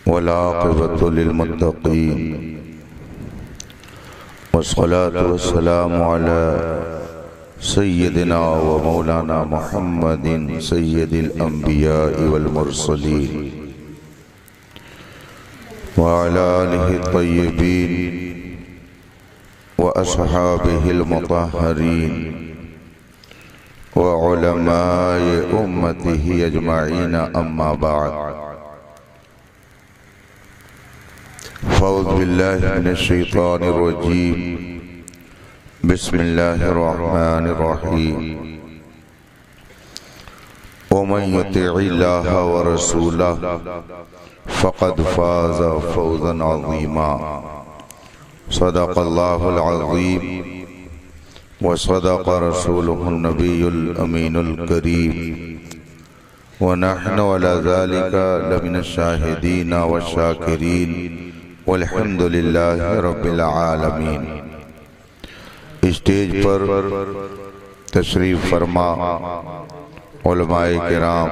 वल्आक़िबतु लिल्मुत्तक़ीन वस्सलातु वस्सलामु अला सय्यदिना व मौलाना मुहम्मदिन सय्यदिल अंबिया वल मुरसलीन व अला आलिहि तय्यबीन व अस्हाबिहिल मुतहहरीन व उलमाए उम्मतिहि अजमईन अम्मा बाद। फ़ौज़ बिल्लाहि मिनश्शैतानिर्रजीम बिस्मिल्लाहिर्रहमानिर्रहीम। वमन युतिइल्लाह व रसूलह फ़क़द फ़ाज़ फ़ौज़न अज़ीमा। सदक़ल्लाहुल अज़ीम व सदक़ रसूलुहुन नबियुल अमीनुल करीम व नहनु अला ज़ालिका लमिनश शाहिदीन व शाकिरीन वल्हम्दुलिल्लाहि रब्बिल आलमीन। स्टेज पर तशरीफ फरमा उलमाए किराम,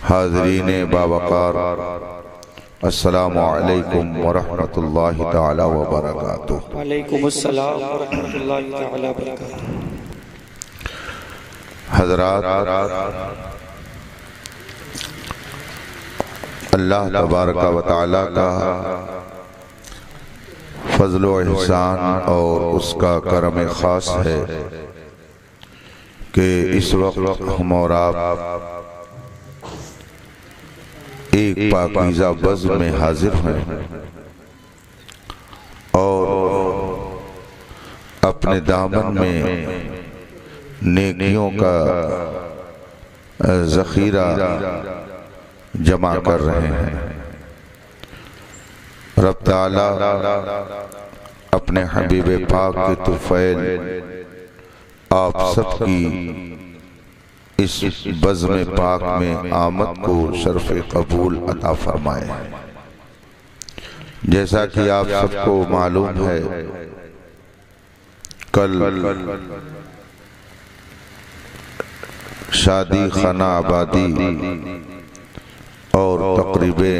हाज़रीन बावक़ार, अस्सलामु अलैकुम व रहमतुल्लाहि तआला व बरकातुहू। वालेकुम अस्सलाम व रहमतुल्लाहि तआला व बरकातुहू। हज़रात, अल्लाह तबारक व तआला का फज़ल व एहसान और उसका करम ख़ास है कि इस वक्त हम और आप एक पाकीज़ा बज़्म में हाजिर हैं और अपने दामन में नेकियों का ज़ख़ीरा जमा कर रहे हैं। रब ताला अपने हबीब पाक के तुफ़ैल आप सबकी इस बज़्म पाक में आमद को शर्फ़ कबूल अता फरमाए। जैसा कि आप सबको मालूम है, कल शादी खाना आबादी और तक़रीबे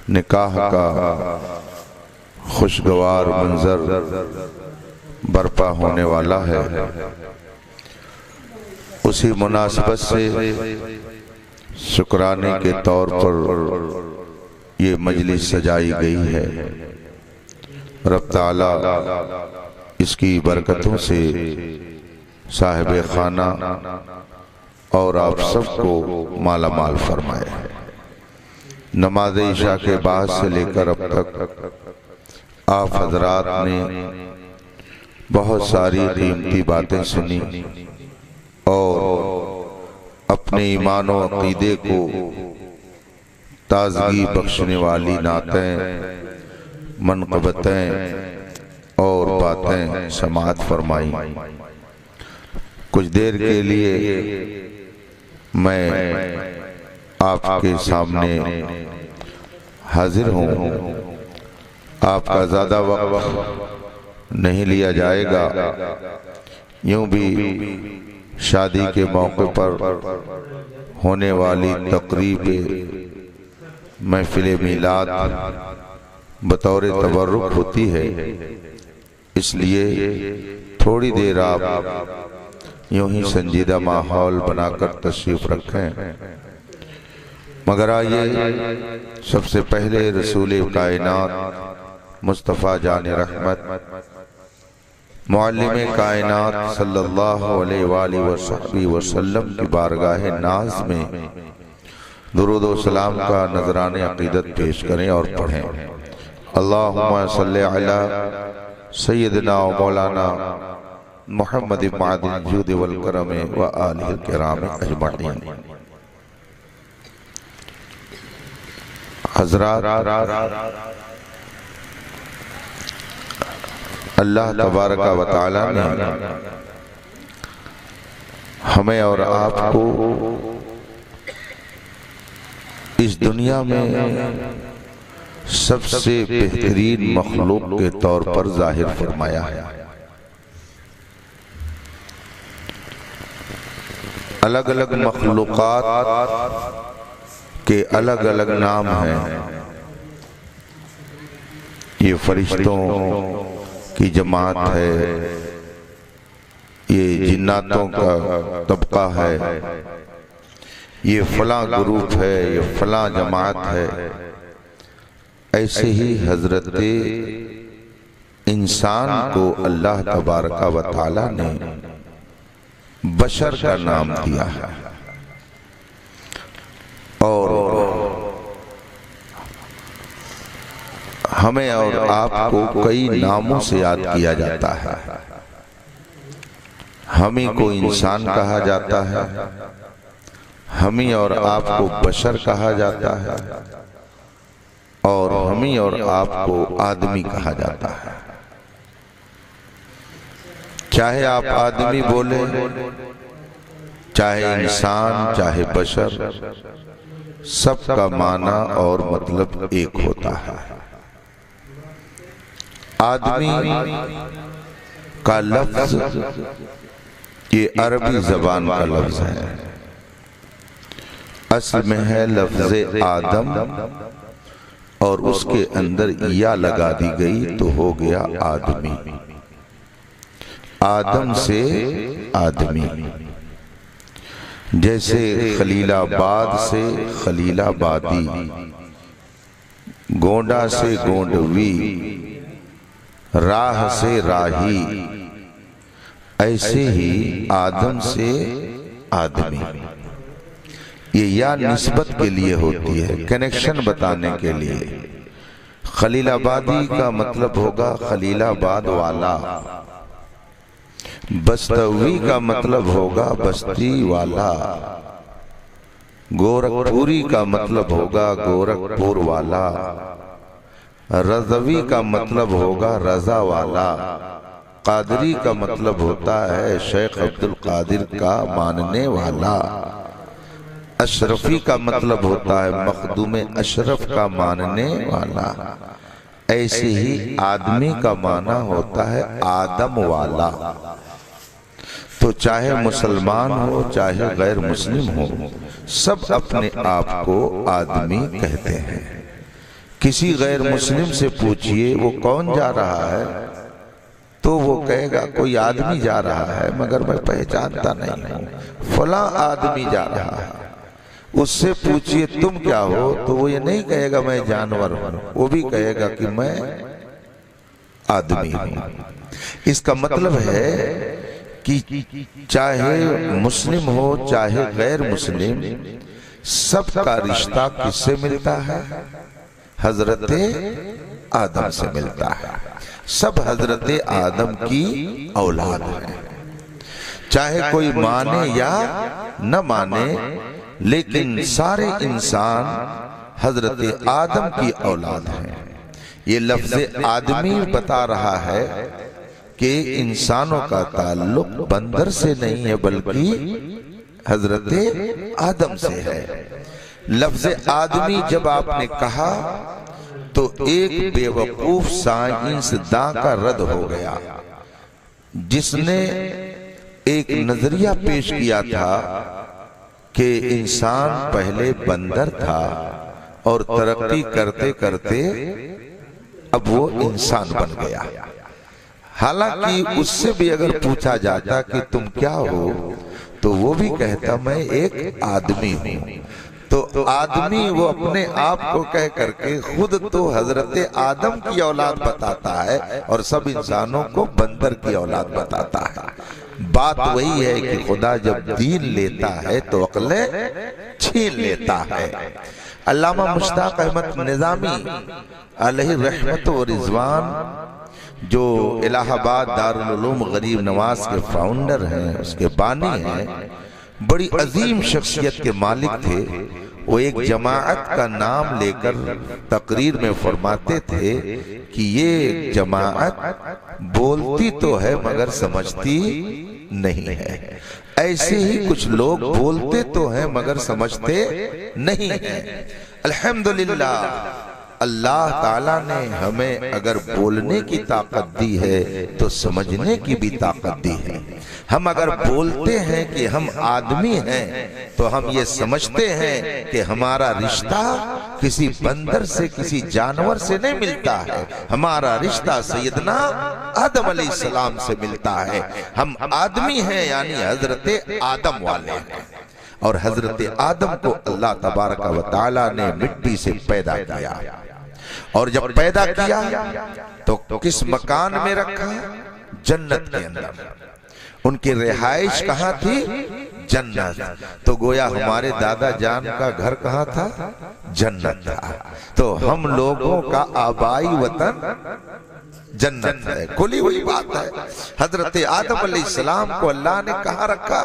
निकाह का खुशगवार मंजर बर्पा होने वाला है। उसी मुनासिबत से शुक्राने के तौर पर ये मजलिस सजाई गई है। रब ताला इसकी बरकतों से साहिब खाना और आप सबको माला माल फरमाए। नमाज इशा के बाद से लेकर अब तक आप हजरात ने बहुत सारी कीमती बातें सुनी और अपने ईमान और अक़ीदे को ताज़गी बख्शने वाली नातें, मनक़बतें और बातें समाअत फरमाई। कुछ देर के लिए मैं आपके सामने हाजिर हूँ। आपका ज़्यादा वक्त नहीं लिया जाएगा। यूँ भी शादी के मौके पर होने वाली तक़रीब महफ़िल मीलाद बतौर तबर्रुक होती है, इसलिए थोड़ी देर आप यूँ ही संजीदा माहौल बनाकर तशरीफ़ रखें। मगर आइए सबसे पहले रसूल कायनात मुस्तफ़ा जान रहमत मुअल्लिम कायनात सल्लल्लाहु अलैहि वसल्लम की बारगाह नाज में दुरूद व सलाम का नजराने अक़ीदत पेश करें और पढ़ें। अल्लाहुम्मा सल्लि अला सय्यदिना व मौलाना मुहम्मद मादिल जूद वल करम व आलिहिल किराम अजमईन। हज़रात, अल्लाह तबारक व तआला ने हमें और आपको इस दुनिया में सबसे बेहतरीन मखलूक के तौर पर जाहिर फरमाया है। अलग अलग मखलूकात के अलग अलग नाम हैं। ये फरिश्तों की जमात है, ये जिन्नातों का तबका है, ये फलां ग्रुप है, ये फलां जमात है। ऐसे ही हजरत इंसान को अल्लाह तबारक व तआला ने बशर का नाम दिया है। और हमें और आपको कई नामों से याद किया जाता है। हमें को इंसान कहा जाता है, हमें और आपको बशर कहा जाता है, और हमें और आपको आदमी कहा जाता है। चाहे आप आदमी बोले, चाहे इंसान, चाहे बशर, सबका माना और मतलब एक होता है। आदमी का लफ्ज ये अरबी जबान का लफ्ज है। असल में है लफ्ज आदम और उसके अंदर या लगा दी गई तो हो गया आदमी। आदम से आदमी, जैसे खलीलाबाद से खलीलाबादी, गोंडा से गोंडवी, राह से राही, ऐसे ही आदम से आदमी। ये या निस्बत के लिए होती है, कनेक्शन बताने के लिए। खलीलाबादी का मतलब होगा खलीलाबाद वाला, बस्तवी का मतलब होगा बस्ती वाला, गोरखपुरी का मतलब होगा गोरखपुर वाला, रज़वी का मतलब होगा रजा वाला, कादरी का मतलब होता है शेख अब्दुल कादिर का मानने वाला, अशरफी का मतलब होता है मखदूम अशरफ का मानने वाला। ऐसे ही आदमी का माना होता है आदम वाला। तो चाहे मुसलमान हो चाहे गैर मुस्लिम हो, सब अपने आप को आदमी कहते हैं। किसी गैर मुस्लिम से पूछिए वो कौन जा रहा है, तो वो कहेगा कोई आदमी जा रहा है मगर मैं पहचानता नहीं हूं, फला आदमी जा रहा है। उससे पूछिए तुम क्या हो, तो वो ये नहीं कहेगा मैं जानवर हूं, वो भी कहेगा कि मैं आदमी हूं। इसका मतलब है कि चाहे मुस्लिम हो चाहे गैर मुस्लिम, सबका रिश्ता किससे मिलता है? हजरत आदम से मिलता है। सब हजरत आदम की औलाद है। चाहे कोई माने या न माने, लेकिन सारे इंसान हजरत आदम की औलाद हैं। ये लफ्ज आदमी बता रहा है कि इंसानों का ताल्लुक बंदर से नहीं है बल्कि हजरत आदम से है। लफ्ज आदमी जब आपने कहा तो एक बेवकूफ साइंसदां का रद्द हो गया, जिसने एक नजरिया पेश किया था कि इंसान पहले बंदर था और तरक्की करते करते अब वो इंसान बन गया। हालांकि उससे भी अगर पूछा जाता कि तुम क्या हो, तो वो भी कहता मैं एक आदमी हूं। तो आदमी वो अपने आप को कह करके खुद तो हजरत आदम की औलाद बताता है और सब इंसानों को बंदर की औलाद बताता है। बात वही है कि खुदा जब दीन लेता है तो अक्लें छीन लेता है। अल्लामा मुश्ताक अहमद निजामी अलैहि रहमत व रिजवान, जो इलाहाबाद दारुल उलूम गरीब नवाज के फाउंडर हैं, उसके बानी हैं, बड़ी अजीम शख्सियत के मालिक थे। वो एक जमाअत का नाम लेकर तकरीर में फरमाते थे कि ये जमाअत बोलती तो है मगर समझती नहीं है। ऐसे ही कुछ लोग बोलते तो हैं मगर समझते नहीं है। अल्हम्दुलिल्लाह अल्लाह ताला ने हमें अगर बोलने की ताकत दी है तो समझने की भी ताकत दी है। हम अगर बोलते हैं कि हम आदमी हैं तो हम ये समझते हैं कि हमारा रिश्ता किसी बंदर से, किसी जानवर से नहीं मिलता है। हमारा रिश्ता सैयदना आदम अलैहिस्सलाम से मिलता है। हम आदमी हैं यानी हजरत आदम वाले हैं। और हजरत आदम को अल्लाह तबारक व तआला ने मिट्टी से पैदा किया। और जब पैदा किया तो किस मकान में रखा? जन्नत के अंदर। उनकी रिहाइश कहाँ थी? जन्नत। तो गोया हमारे दादा जान का घर कहाँ था? जन्नत था। तो हम लोगों का आबाई वतन जन्नत है। खुली हुई बात है। हजरत आदम अलैहिस्सलाम को अल्लाह ने कहाँ रखा?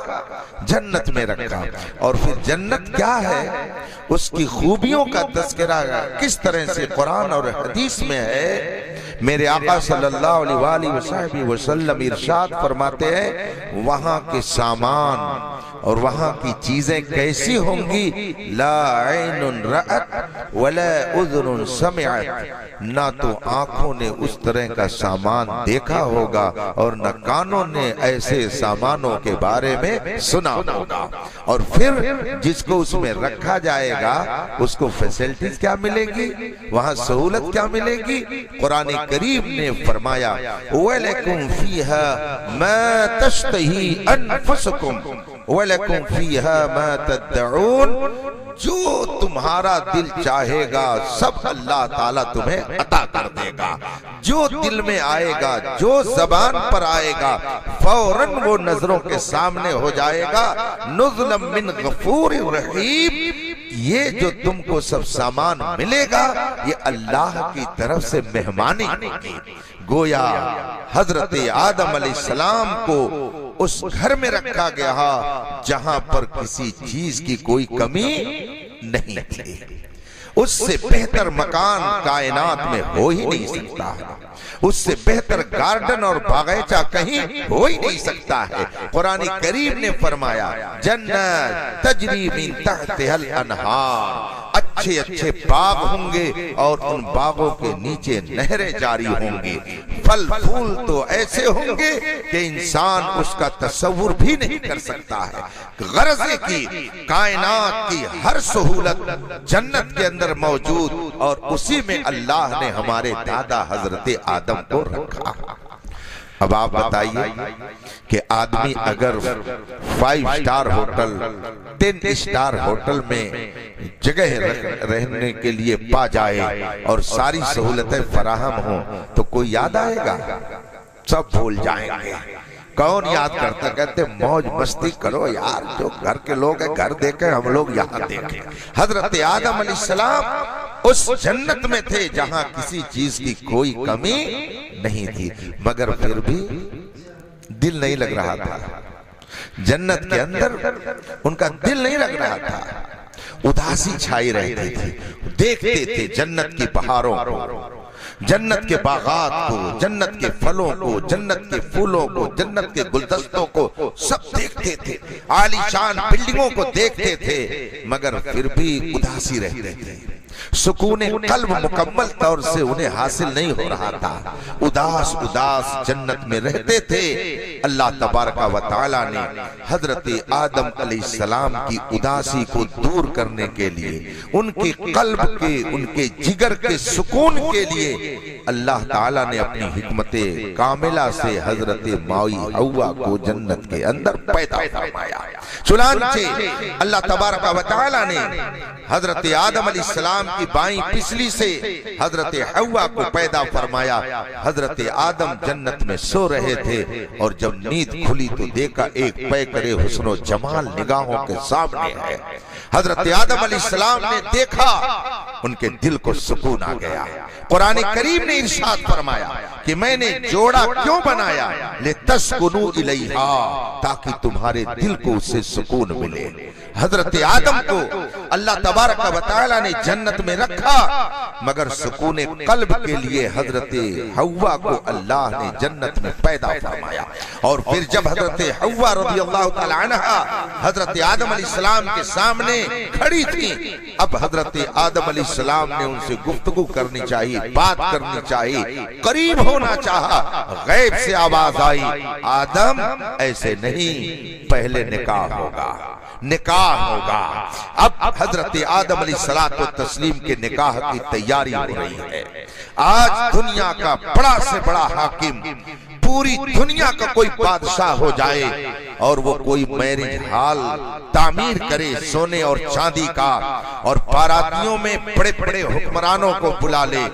जन्नत में रखा। और फिर जन्नत क्या है, उसकी खूबियों का तज़किरा किस तरह से कुरान और हदीस में है। मेरे आका सल्लल्लाहु अलैहि वसल्लम इरशाद फरमाते हैं, वहां के सामान और वहां की चीजें कैसी होंगी? ला ऐनुन रअत वला उज़ुनुन समिअत। ना तो आंखों ने उस तरह का सामान देखा होगा और न कानों ने ऐसे सामानों के बारे में सुना होगा। और फिर जिसको उसमें रखा जाएगा उसको फैसिलिटीज क्या मिलेगी, वहां सहूलत क्या मिलेगी? कुरान करीम ने फरमाया, वलकुम फीहा मा तश्तही अनफुसुकुम वलकुम फीहा मा तदउन। जो तुम्हारा दिल चाहेगा सब अल्लाह ताला तुम्हें अता कर देगा। जो दिल में आएगा, जो जबान पर आएगा, फौरन वो नजरों के सामने हो जाएगा। नुज़लम मिन गफूर रहीम। ये जो तुमको सब सामान मिलेगा ये अल्लाह की तरफ से मेहमानी होगी। गोया हजरत आदम अलैहिस्सलाम को उस घर में रखा गया जहां पर किसी चीज की कोई कमी नहीं थी। उससे बेहतर मकान कायनात में हो ही नहीं सकता है। उससे बेहतर गार्डन और बागीचा कहीं हो ही नहीं सकता है। कुरान करीम ने फरमाया, जन्नत तजरी मिन तहतिहल अनहार। अच्छे अच्छे बाग होंगे और उन बागों के नीचे नहरें जारी होंगी। फल फूल तो ऐसे होंगे कि इंसान उसका तस्वुर भी नहीं कर सकता है। गरज़े की कायनात की हर सहूलत जन्नत के अंदर मौजूद और उसी में अल्लाह ने हमारे दादा हजरत आदम को रखा। अब आप बताइए कि आदमी अगर 5 स्टार होटल, 10 स्टार होटल में जगह रहने के लिए पा जाए और सारी सहूलतें फराहम हो तो कोई याद आएगा? सब भूल जाएंगे। कौन याद करता? कहते मौज मस्ती करो यार, जो घर के लोग हैं घर देखे, हम लोग यहाँ देखे। हजरत आदम अलैहिस्सलाम उस जन्नत में थे जहां किसी चीज की कोई कमी नहीं थी, मगर फिर भी दिल नहीं लग रहा था। जन्नत के अंदर उनका दिल नहीं लग रहा था। उदासी छाई रहती थी। देखते थे जन्नत की बहारों को, जन्नत के बागात को, जन्नत के फलों को, जन्नत के फूलों को, जन्नत के गुलदस्तों को, सब देखते थे। आलीशान बिल्डिंगों को देखते थे, मगर फिर भी उदासी रहते थे। सुकून कल्ब मुकम्मल तौर से उन्हें हासिल नहीं हो रहा था। उदास उदास जन्नत में रहते थे। अल्लाह तबारक व तआला ने हजरत आदम अलैहिस्सलाम की उदासी को दूर करने के लिए, उनके कल्ब के, उनके जिगर के सुकून के लिए अल्लाह ताला ने अपनी हिकमते कामिला से हजरत माई हव्वा को जन्नत के अंदर पैदा फरमाया। चुनांचे अल्लाह तबारक व तआला ने हजरत आदम अलैहिस्सलाम की बाईं पिछली से हजरत हव्वा को पैदा फरमाया। हजरत आदम जन्नत में सो रहे थे और जब नींद खुली तो देखा एक पैकरे हुस्नो जमाल निगाहों के सामने है। हजरत आदम अलैहिस्सलाम ने देखा, उनके दिल को सुकून आ गया। कुरान करीम ने इरशाद फरमाया कि मैंने जोड़ा क्यों बनाया? ले तस्कुनू इलैहा, ताकि तुम्हारे दिल को उससे सुकून मिले। हजरत आदम को अल्लाह तबारक व तआला ने जन्नत में रखा, मगर सुकून कल्ब के लिए हजरत हव्वा को अल्लाह ने जन्नत में पैदा फरमाया। और फिर जब हजरत हव्वा रज़ियल्लाहु तआला अन्हा हजरत आदम अलैहिस्सलाम के सामने खड़ी थी, अब हजरत आदम अलैहिस्सलाम ने उनसे गुफ्तगू करनी चाहिए, बात करनी चाहिए, करीब होना चाहा। गैब से आवाज आई, आदम ऐसे नहीं, पहले निकाह होगा, निकाह होगा। अब हजरत आदम अलैहिस्सलातु तस्लीम के निकाह की तैयारी हो रही है। आज दुनिया का बड़ा से बड़ा हाकिम, पूरी दुनिया का कोई बादशाह हो जाए और वो कोई मैरिज हॉल तामीर करे सोने और चांदी का, और बारातियों में बड़े बड़े हुक्मरानों को बुला ले,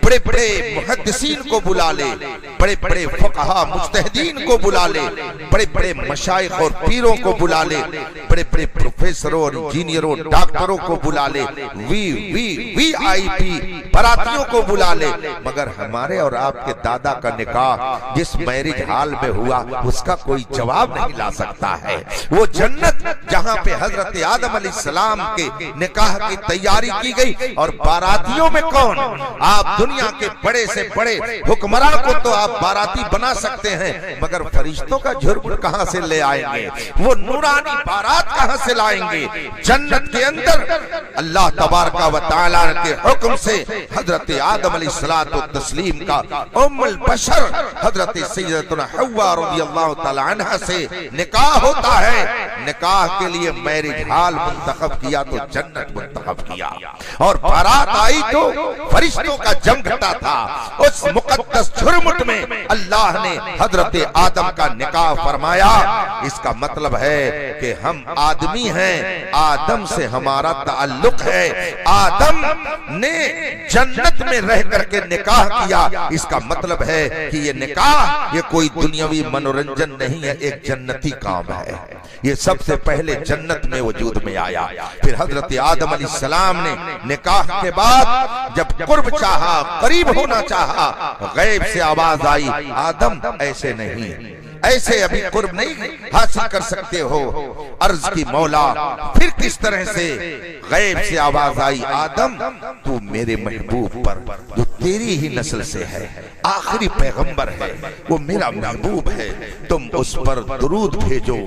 बड़े बड़े मुहद्दिसीन को बुला ले, बड़े बड़े फुक़हा मुज्तहिदीन को बुला ले, बड़े बड़े मशाइख और पीरों को बुला ले, बड़े बड़े प्रोफेसरों और इंजीनियरों डॉक्टरों को बुला ले, VIP बारातियों को बुला ले, मगर हमारे और आपके दादा का निकाह जिस मैरिज हॉल में हुआ उसका कोई जवाब नहीं ला सकता है। वो जन्नत जहां पे हजरत आदम अलैहिस्सलाम के निकाह की तैयारी की गई, और बारातियों में कौन? आप दुनिया के बड़े से बड़े हुक्मरान को तो आप बाराती बना सकते हैं, मगर फरिश्तों का झुर्म कहां से ले आएंगे? वो नूरानी बारात कहां से लाएंगे? जन्नत के अंदर अल्लाह तबारक व तआला के हुक्म से हजरत आदम अलैहिस्सलातु तस्लीम का उम्मुल बशर हजरत सैयदतुना हव्वा रज़ियल्लाहु तआला अन्हा से निकाह होता है। निकाह के लिए मैरिज हॉल मुंतखब किया तो जन्नत मुंतखब किया, और बारात आई तो फरिश्तों का जमघटा था। उस मुकद्दस झुरमुट में अल्लाह ने हजरत आदम का निकाह फरमाया। इसका मतलब है कि हम आदमी हैं, आदम से हमारा ताल्लुक है, आदम ने जन्नत में रह करके निकाह किया। इसका मतलब है कि ये निकाह ये कोई दुनियावी मनोरंजन नहीं है, एक जन्नती काम है। ये सबसे पहले जन्नत में वजूद में आया। फिर हजरत आदम अलैहिस्सलाम ने निकाह के बाद जब कुर्ब चाहा, करीब होना चाहा, गैब से आवाज आई, आदम ऐसे नहीं, ऐसे अभी कुर्ब नहीं हासिल कर सकते हो। अर्ज की मौला, फिर किस तरह से? गैब से आवाज आई, आदम तू मेरे महबूब पर, जो तेरी ही नस्ल से है, आखिरी पैगंबर है, वो मेरा महबूब है, तुम उस पर दुरूद भेजो,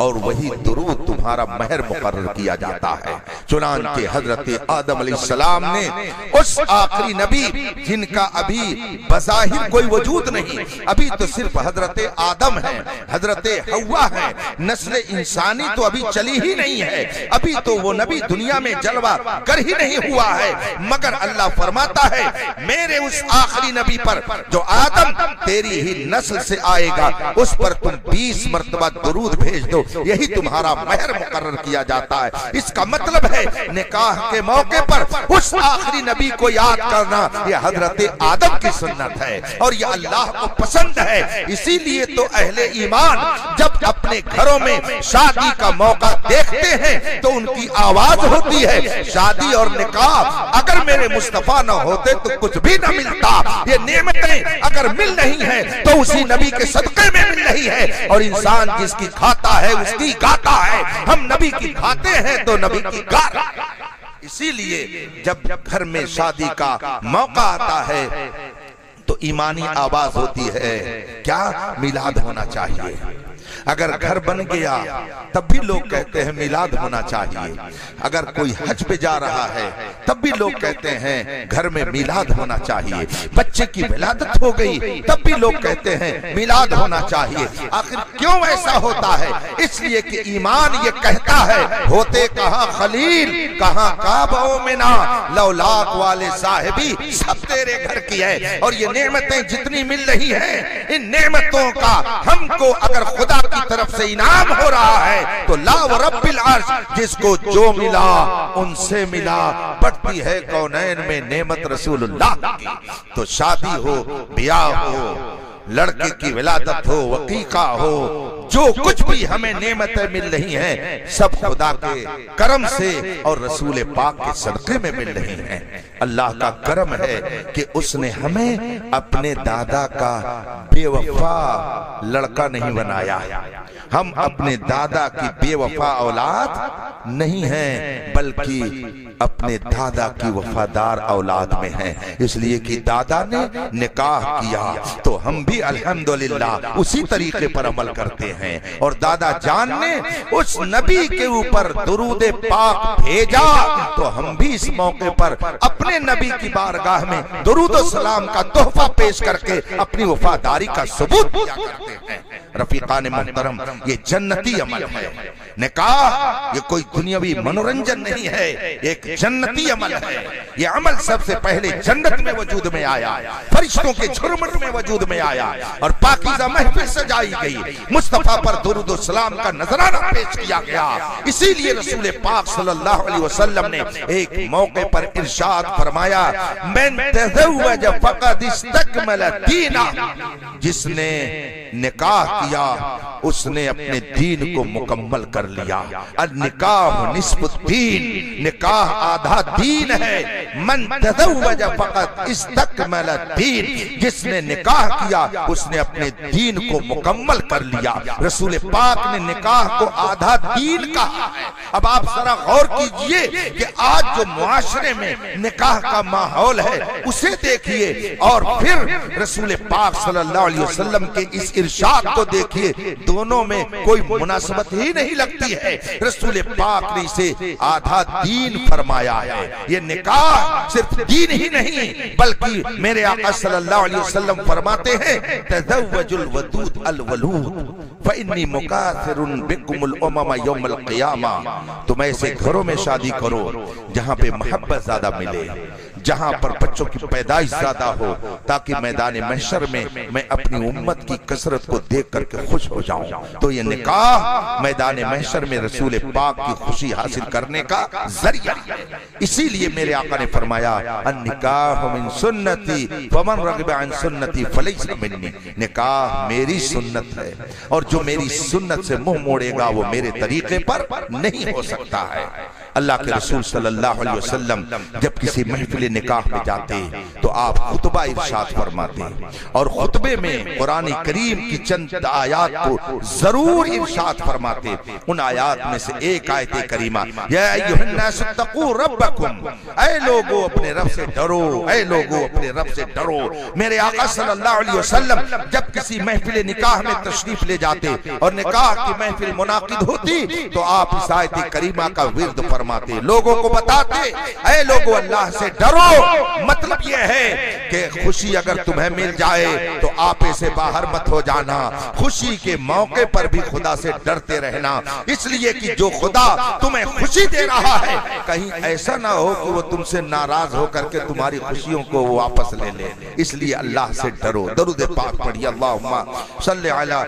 और वही दुरूद तुम्हारा महर मुकर्रर किया जाता है। चुनांचे हजरत आदम अलैहिस्सलाम ने उस आखिरी नबी जिनका अभी बज़ाहिर कोई वजूद नहीं, अभी तो सिर्फ हजरत आदम है, हजरत हव्वा है, नस्ल इंसानी तो अभी चली ही नहीं है, अभी तो वो नबी दुनिया में जलवा कर ही नहीं हुआ है, मगर अल्लाह फरमाता है मेरे उस आखिरी नबी पर जो आदम तेरी ही नस्ल से आएगा, उस पर तुम 20 मरतबा दुरूद भेज दो, यही तुम्हारा महर मुकर्रर किया जाता है। इसका मतलब है निकाह के मौके पर उस आखिरी नबी को याद करना यह हजरत आदम की सुन्नत है, और यह अल्लाह को पसंद है। इसीलिए तो अहले ईमान जब अपने घरों में शादी का मौका देखते हैं तो उनकी आवाज होती है, शादी और निकाह अगर मेरे मुस्तफा न होते तो कुछ भी न मिलता, ये नेमतें अगर मिल रही हैं तो उसी नबी के सदक़े में मिल रही है, और इंसान जिसकी खाता है उसकी गाता है, हम नबी की खाते हैं तो नबी की गा रहा है। इसीलिए जब घर में शादी का मौका आता है तो ईमानी आवाज होती है, क्या मिलाद होना चाहिए। अगर घर बन गया तब भी लोग कहते हैं मिलाद होना चाहिए, अगर कोई हज पे जा रहा है तब भी लोग कहते हैं घर में मिलाद होना चाहिए, बच्चे की विलादत हो गई तब भी लोग कहते हैं मिलाद होना चाहिए। आखिर क्यों ऐसा होता है? इसलिए कि ईमान ये कहता है, होते कहाँ खलील कहाँ काबा मिना, लौलाक वाले साहिबी सब तेरे घर की है, और ये नेमतें जितनी मिल रही हैं, इन नेमतों का हमको अगर खुदा की तरफ से इनाम हो रहा है तो ला व रब्बिल अर्श, जिसको जो मिला उनसे मिला, बढ़ती है कौनैन में नेमत रसूलुल्लाह की। तो शादी हो, ब्याह हो, लड़के की विलादत हो, वकीका हो, जो कुछ भी हमें नेमतें मिल रही हैं सब खुदा के करम से और रसूल पाक के सदक़े में मिल रही हैं। अल्लाह का करम है कि उसने हमें अपने दादा का बेवफा लड़का नहीं बनाया। हम अपने दादा की बेवफा औलाद नहीं हैं, बल्कि अपने दादा की वफादार औलाद में हैं। इसलिए कि दादा ने निकाह किया तो हम भी अल्हम्दुलिल्लाह उसी तरीके पर अमल करते हैं। और दादा जान ने उस नबी के ऊपर दुरूद पाक भेजा तो हम भी इस मौके पर अपने नबी की बारगाह में दुरूद सलाम का तोहफा पेश करके अपनी वफादारी का सबूत दिया करते हैं। रफीकान मुहतरम, ये जन्नती अमल है। निकाह ये कोई दुनियावी मनोरंजन नहीं है, एक जन्नती अमल है। ये अमल सबसे पहले जन्नत में वजूद में आया, फरिश्तों के झुरमुट में वजूद में आया और पाकीज़ा महफिल सजाई गई। मुस्तफा पर दुरूद व सलाम का नजराना पेश किया गया। इसीलिए रसूल पाक सल्लल्लाहु अलैहि वसल्लम ने एक मौके पर इरशाद फरमाया, मन तज़व्वज फ़क़द इस्तकमल दीना, जिसने निकाह किया उसने अपने दीन को मुकम्मल कर लिया। निकाह निस्फुद्दीन, निकाह आधा दीन है। मन तज़व्वज फ़क़द इस्तकमल दीन, जिसने निकाह किया उसने अपने दीन को मुकम्मल कर लिया। रसूल पाक ने निकाह को आधा दीन कहा है। अब आप जरा गौर कीजिए कि आज जो मुआशरे में निकाह का माहौल है उसे देखिए और फिर रसूल पाक सल्लल्लाहु अलैहि वसल्लम के इस इरशाद को देखिए, दोनों में कोई मुनासबत ही नहीं लगती है। रसूल पाक ने इसे आधा दीन फरमाया है। ये निकाह सिर्फ दीन ही नहीं बल्कि मेरे आका सल्लल्लाहु अलैहि वसल्लम फरमाते हैं, तज़व्वजुल वदूद अल वलूद फ़इन्नी मुकाथिरुन बिकुमुल उमम यौमल क़ियामा। तुम ऐसे घरों में शादी करो जहां पे मोहब्बत ज्यादा मिले, जहां पर बच्चों की पैदाइश ज्यादा हो, ताकि मैदान महशर में मैं अपनी उम्मत की कसरत को देख करके खुश हो जाऊं। तो ये निकाह मैदान महशर में रसूल पाक की खुशी हासिल करने का जरिया है। इसीलिए मेरे आका ने फरमाया, अन्निकाह मिन सुन्नती फमन रग़िबा अन सुन्नती फलैसा मिन्नी। निकाह मेरी सुन्नत है और जो मेरी सुन्नत से मुंह मोड़ेगा वो मेरे तरीके पर नहीं हो सकता है। अल्लाह के रसूल सल्लल्लाहु अलैहि वसल्लम जब किसी महफिल निकाह में जाते तो आप खुतबा इरशाद फरमाते और खुतबे में कुरान करीम की चंद आयात को जरूर इरशाद फरमाते। उन आयात में से एक आयत करीमा, या अय्युहन्नास तक़ू रब्बकुम, ऐ लोगों अपने रब से डरो, ऐ लोगों अपने रब से डरो। मेरे आका सल्लल्लाहु अलैहि वसल्लम जब किसी महफिल निकाह में तशरीफ ले जाते और निकाह की महफिल मुनाकिद होती तो आप इस आयत करीमा का विर्द फरमाते, लोगों को बताते, ऐ लोगों अल्लाह से डरो। मतलब यह है कि खुशी अगर तुम्हें मिल जाए तो आपे से बाहर मत हो जाना, खुशी के मौके पर भी खुदा से डरते रहना। इसलिए कि जो खुदा तुम्हें खुशी दे रहा है कहीं ऐसा ना हो कि वो तुमसे नाराज होकर के तुम्हारी खुशियों को वो वापस ले ले। इसलिए अल्लाह से डरो। दरूद पाक पढ़िए, अल्लाहुम्मा सल्लि अला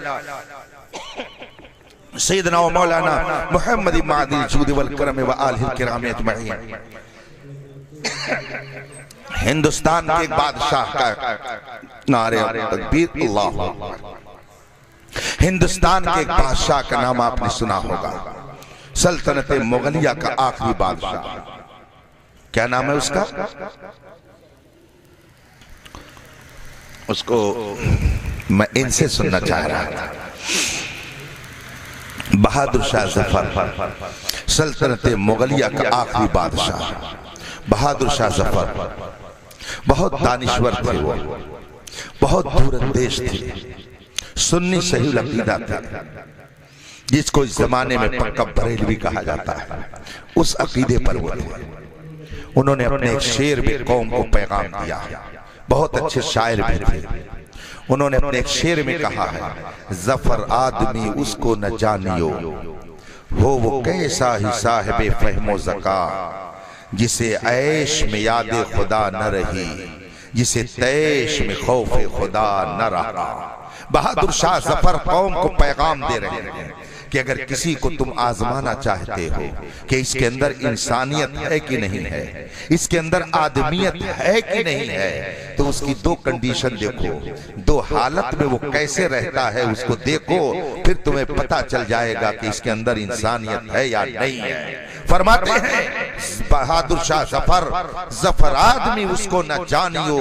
सय्यदना व मौलाना मुहम्मद मादिल जूद वल करम व आलिहि किराम अजमईन। हिंदुस्तान के एक बादशाह का नारे तकबीर, अल्लाहु अकबर। हिंदुस्तान के एक बादशाह का नाम आपने सुना होगा, सल्तनत मुगलिया का आखिरी बादशाह। क्या नाम है उसका? उसको मैं इनसे सुनना चाह रहा था। बहादुर शाह जफर, सल्तनत मुगलिया का आखिरी बादशाह बहादुर शाह जफर बहुत दानिश्वर थे। वो बहुत दूरंदेश थे, सुन्नी सही अकीदा था, जिसको इस जमाने में पक्का बरेलवी कहा जाता है। उस अकीदे पर वो थे। उन्होंने अपने एक शेर में कौम को पैगाम दिया। बहुत अच्छे शायर भी थे। उन्होंने अपने एक शेर में कहा है, जफर आदमी उसको न जानियो, हो वो कैसा ही साहिब फहमो ज़का, जिसे ऐश में याद खुदा न रही, जिसे तैश में खौफ खुदा न रहा। बहादुर शाह जफर कौम को पैगाम दे रहे हैं कि अगर किसी को तुम आजमाना चाहते हो कि इसके अंदर इंसानियत है कि नहीं है, इसके अंदर आदमियत है कि नहीं है, तो उसकी दो कंडीशन देखो, दो हालत में वो कैसे रहता है उसको देखो, फिर तुम्हें पता चल जाएगा कि इसके अंदर इंसानियत है या नहीं है। फरमाते हैं बहादुर शाह जफर आदमी उसको न जानियो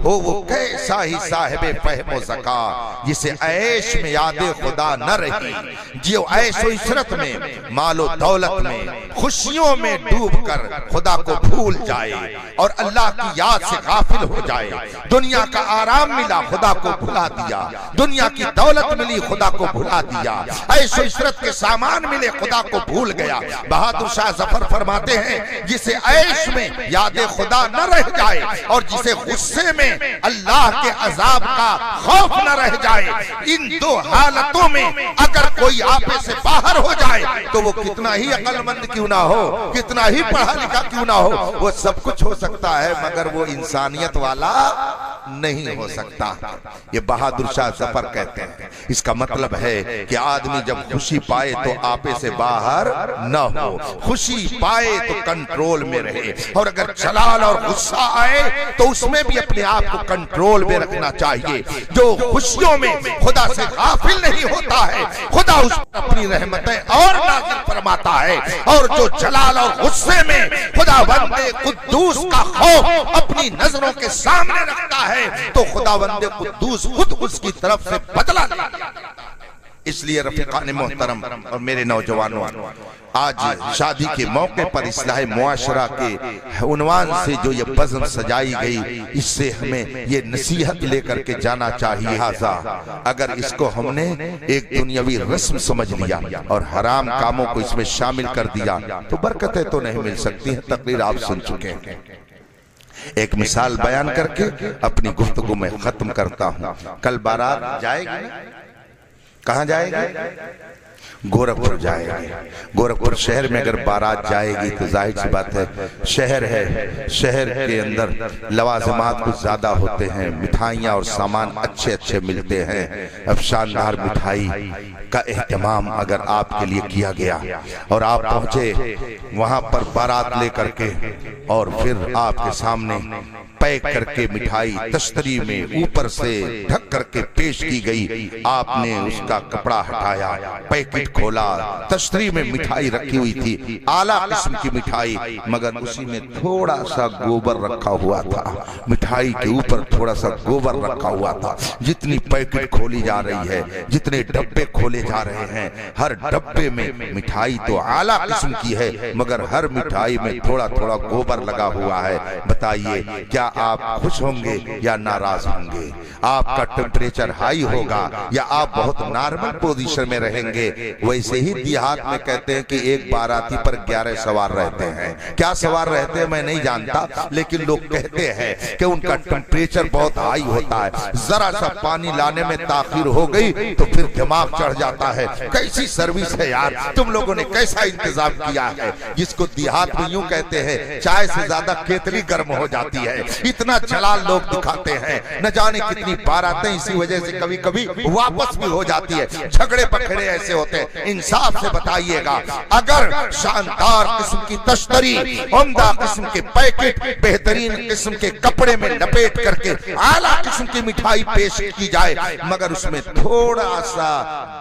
हो वो कैसा ही साहिबे फहमो ज़का, जिसे ऐश में यादे खुदा न रही, जो ऐश व इशरत में मालो दौलत में खुशियों में डूब कर खुदा को भूल जाए और अल्लाह की याद से गाफिल हो जाए। दुनिया का आराम मिला, खुदा को भुला दिया, दुनिया की दौलत मिली, खुदा को भुला दिया, ऐश व इशरत के सामान मिले, खुदा को भूल गया। बहादुर शाह जफर फरमाते हैं जिसे ऐश में यादे खुदा न रह जाए और जिसे गुस्से में अल्लाह के अजाब का खौफ न रह जाए, इन दो हालतों में अगर कोई आपे से बाहर हो जाए तो वो कितना ही अक्लमंद क्यों ना हो, कितना ही पढ़ा लिखा क्यों ना हो, वो सब कुछ हो सकता है मगर वो इंसानियत वाला नहीं हो सकता। ये बहादुर शाह जफर कहते हैं। इसका मतलब है कि आदमी जब खुशी पाए तो आपे से बाहर न हो, खुशी पाए तो कंट्रोल में रहे, और अगर जलाल और गुस्सा आए तो उसमें भी अपने आप को कंट्रोल में रखना चाहिए। जो खुशियों में खुदा से गाफिल नहीं होता है, खुदा उस पर अपनी रहमतें और नाज़िल फरमाता है, और जो जलाल और गुस्से में खुदा बंदे कुद्दूस का खौफ अपनी नजरों के सामने रखता है तो खुदा बंदे कुद्दूस खुद उसकी तरफ से बदला लेता है। इसलिए रफीकान मोहतरम और मेरे नौजवानों, आज शादी के मौके पर इस्लाह मुआशरा के उन्वान से जो ये बज़्म सजाई गई, इससे हमें ये नसीहत लेकर के जाना चाहिए। हाजा अगर इसको हमने एक दुनियावी रस्म समझ लिया और हराम कामों को इसमें शामिल कर दिया तो बरकतें तो नहीं मिल सकती हैं। तकरीर आप सुन चुके हैं। एक मिसाल बयान करके अपनी गुफ्तगू में खत्म करता हूं। कल बारात जाएगी, कहां जाएगी? गोरखपुर जाएगी। गोरखपुर शहर में अगर बारात जाएगी तो जाहिर सी बात है, शहर है, शहर के अंदर लवाजमात कुछ ज्यादा होते हैं, मिठाइयाँ और सामान अच्छे अच्छे मिलते हैं। अब शानदार मिठाई का एहतमाम अगर आपके लिए किया गया और आप पहुंचे वहां पर बारात लेकर के और फिर आपके सामने पैक करके मिठाई तश्तरी में ऊपर से ढक करके पेश की गई, आपने उसका कपड़ा हटाया, पैकेट खोला, तश्तरी में मिठाई रखी हुई थी, आला किस्म की मिठाई, मगर उसी में थोड़ा सा गोबर रखा हुआ था, मिठाई के ऊपर थोड़ा सा गोबर रखा हुआ था। जितनी पैकेट खोली जा रही है, जितने डब्बे खोले जा रहे हैं, हर डब्बे में मिठाई तो आला किस्म की है मगर हर मिठाई में थोड़ा थोड़ा गोबर लगा हुआ है। बताइए क्या आप खुश होंगे या नाराज होंगे? आपका टेम्परेचर हाई होगा या आप बहुत नॉर्मल पोजीशन में रहेंगे? वैसे ही देहात में कहते हैं कि एक बाराती पर 11 सवार रहते हैं। क्या सवार रहते हैं मैं नहीं जानता, लेकिन लोग कहते हैं कि उनका टेम्परेचर बहुत हाई होता है। जरा सा पानी लाने में ताखिर हो गई तो फिर दिमाग चढ़ जाता है। कैसी सर्विस है यार, तुम लोगों ने कैसा इंतजाम किया है? जिसको देहात में यूं कहते हैं चाय से ज्यादा केतली गर्म हो जाती है, इतना जलाल लोग दिखाते हैं। न जाने कितनी बारातें इसी वजह से कभी कभी वापस भी हो जाती है, झगड़े पखड़े ऐसे होते हैं। इंसाफ से बताइएगा, अगर शानदार किस्म की तश्तरी, उम्दा किस्म के पैकेट, बेहतरीन किस्म के कपड़े में लपेट करके आला किस्म की मिठाई पेश की जाए मगर उसमें थोड़ा सा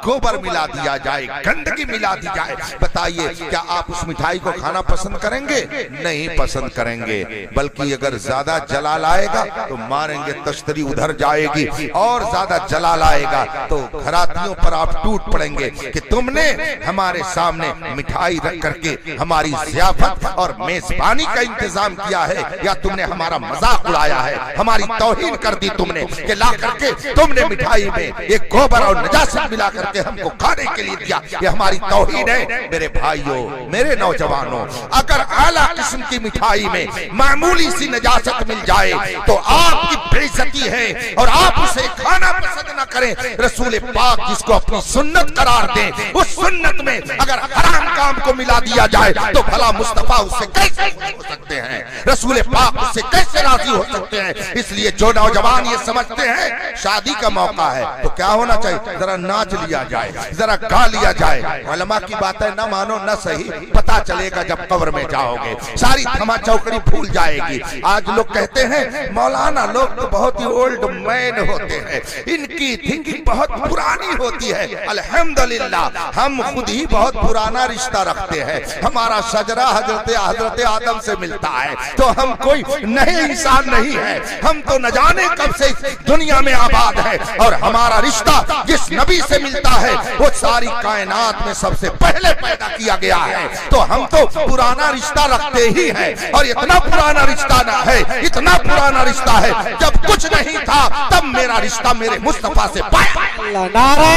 गोबर मिला दिया जाए, गंदगी मिला दी जाए, बताइए क्या आप उस मिठाई को खाना पसंद करेंगे? नहीं पसंद करेंगे, बल्कि अगर ज्यादा जलाल आएगा तो मारेंगे, तश्तरी उधर जाएगी, और ज्यादा जलाल आएगा तो घरातियों पर आप टूट पड़ेंगे कि तुमने हमारे सामने मिठाई रख करके हमारी ज़ियाफत और मेजबानी का इंतजाम किया है या तुमने हमारा मजाक उड़ाया है, हमारी तौहीन कर दी तुमने कि ला करके तुमने मिठाई में एक गोबर और नजासत मिला करके हमको खाने के लिए दिया। ये हमारी तौहीन है। मेरे भाइयों, मेरे नौजवानों, अगर आला किस्म की मिठाई में मामूली सी नजासत मिल मिल जाए तो आपकी बेइज्जती है और आप उसे खाना पसंद ना करें। रसूल पाक जिसको अपनी सुन्नत करार दें, उस सुन्नत में अगर हराम काम को मिला दिया जाए तो भला मुस्तफा उससे कैसे हो सकते हैं, रसूल पाक उससे कैसे राजी हो सकते हैं। इसलिए जो नौजवान ये समझते हैं शादी का मौका है तो क्या होना चाहिए, जरा नाच लिया जाए, जरा गा लिया जाए। उलमा की बातें ना मानो ना सही, पता चलेगा जब कब्र में जाओगे, सारी थमा चौकड़ी भूल जाएगी। आज लोग कहते हैं मौलाना लोग तो बहुत ही ओल्ड मैन होते हैं, इनकी थिंकिंग बहुत पुरानी होती है। अल्हम्दुलिल्लाह हम खुद ही बहुत पुराना रिश्ता रखते हैं। हमारा शजरा हजरत आदम से मिलता है, तो हम कोई नए इंसान नहीं है, हम तो न जाने कब से दुनिया में आबाद है। और हमारा रिश्ता जिस नबी से मिलता है वो सारी कायनात में सबसे पहले पैदा किया गया है, तो हम तो पुराना रिश्ता रखते ही हैं। और इतना पुराना रिश्ता ना है, इतना पुराना रिश्ता है, जब कुछ नहीं था तब मेरा रिश्ता मेरे मुस्तफा से पाया। नारे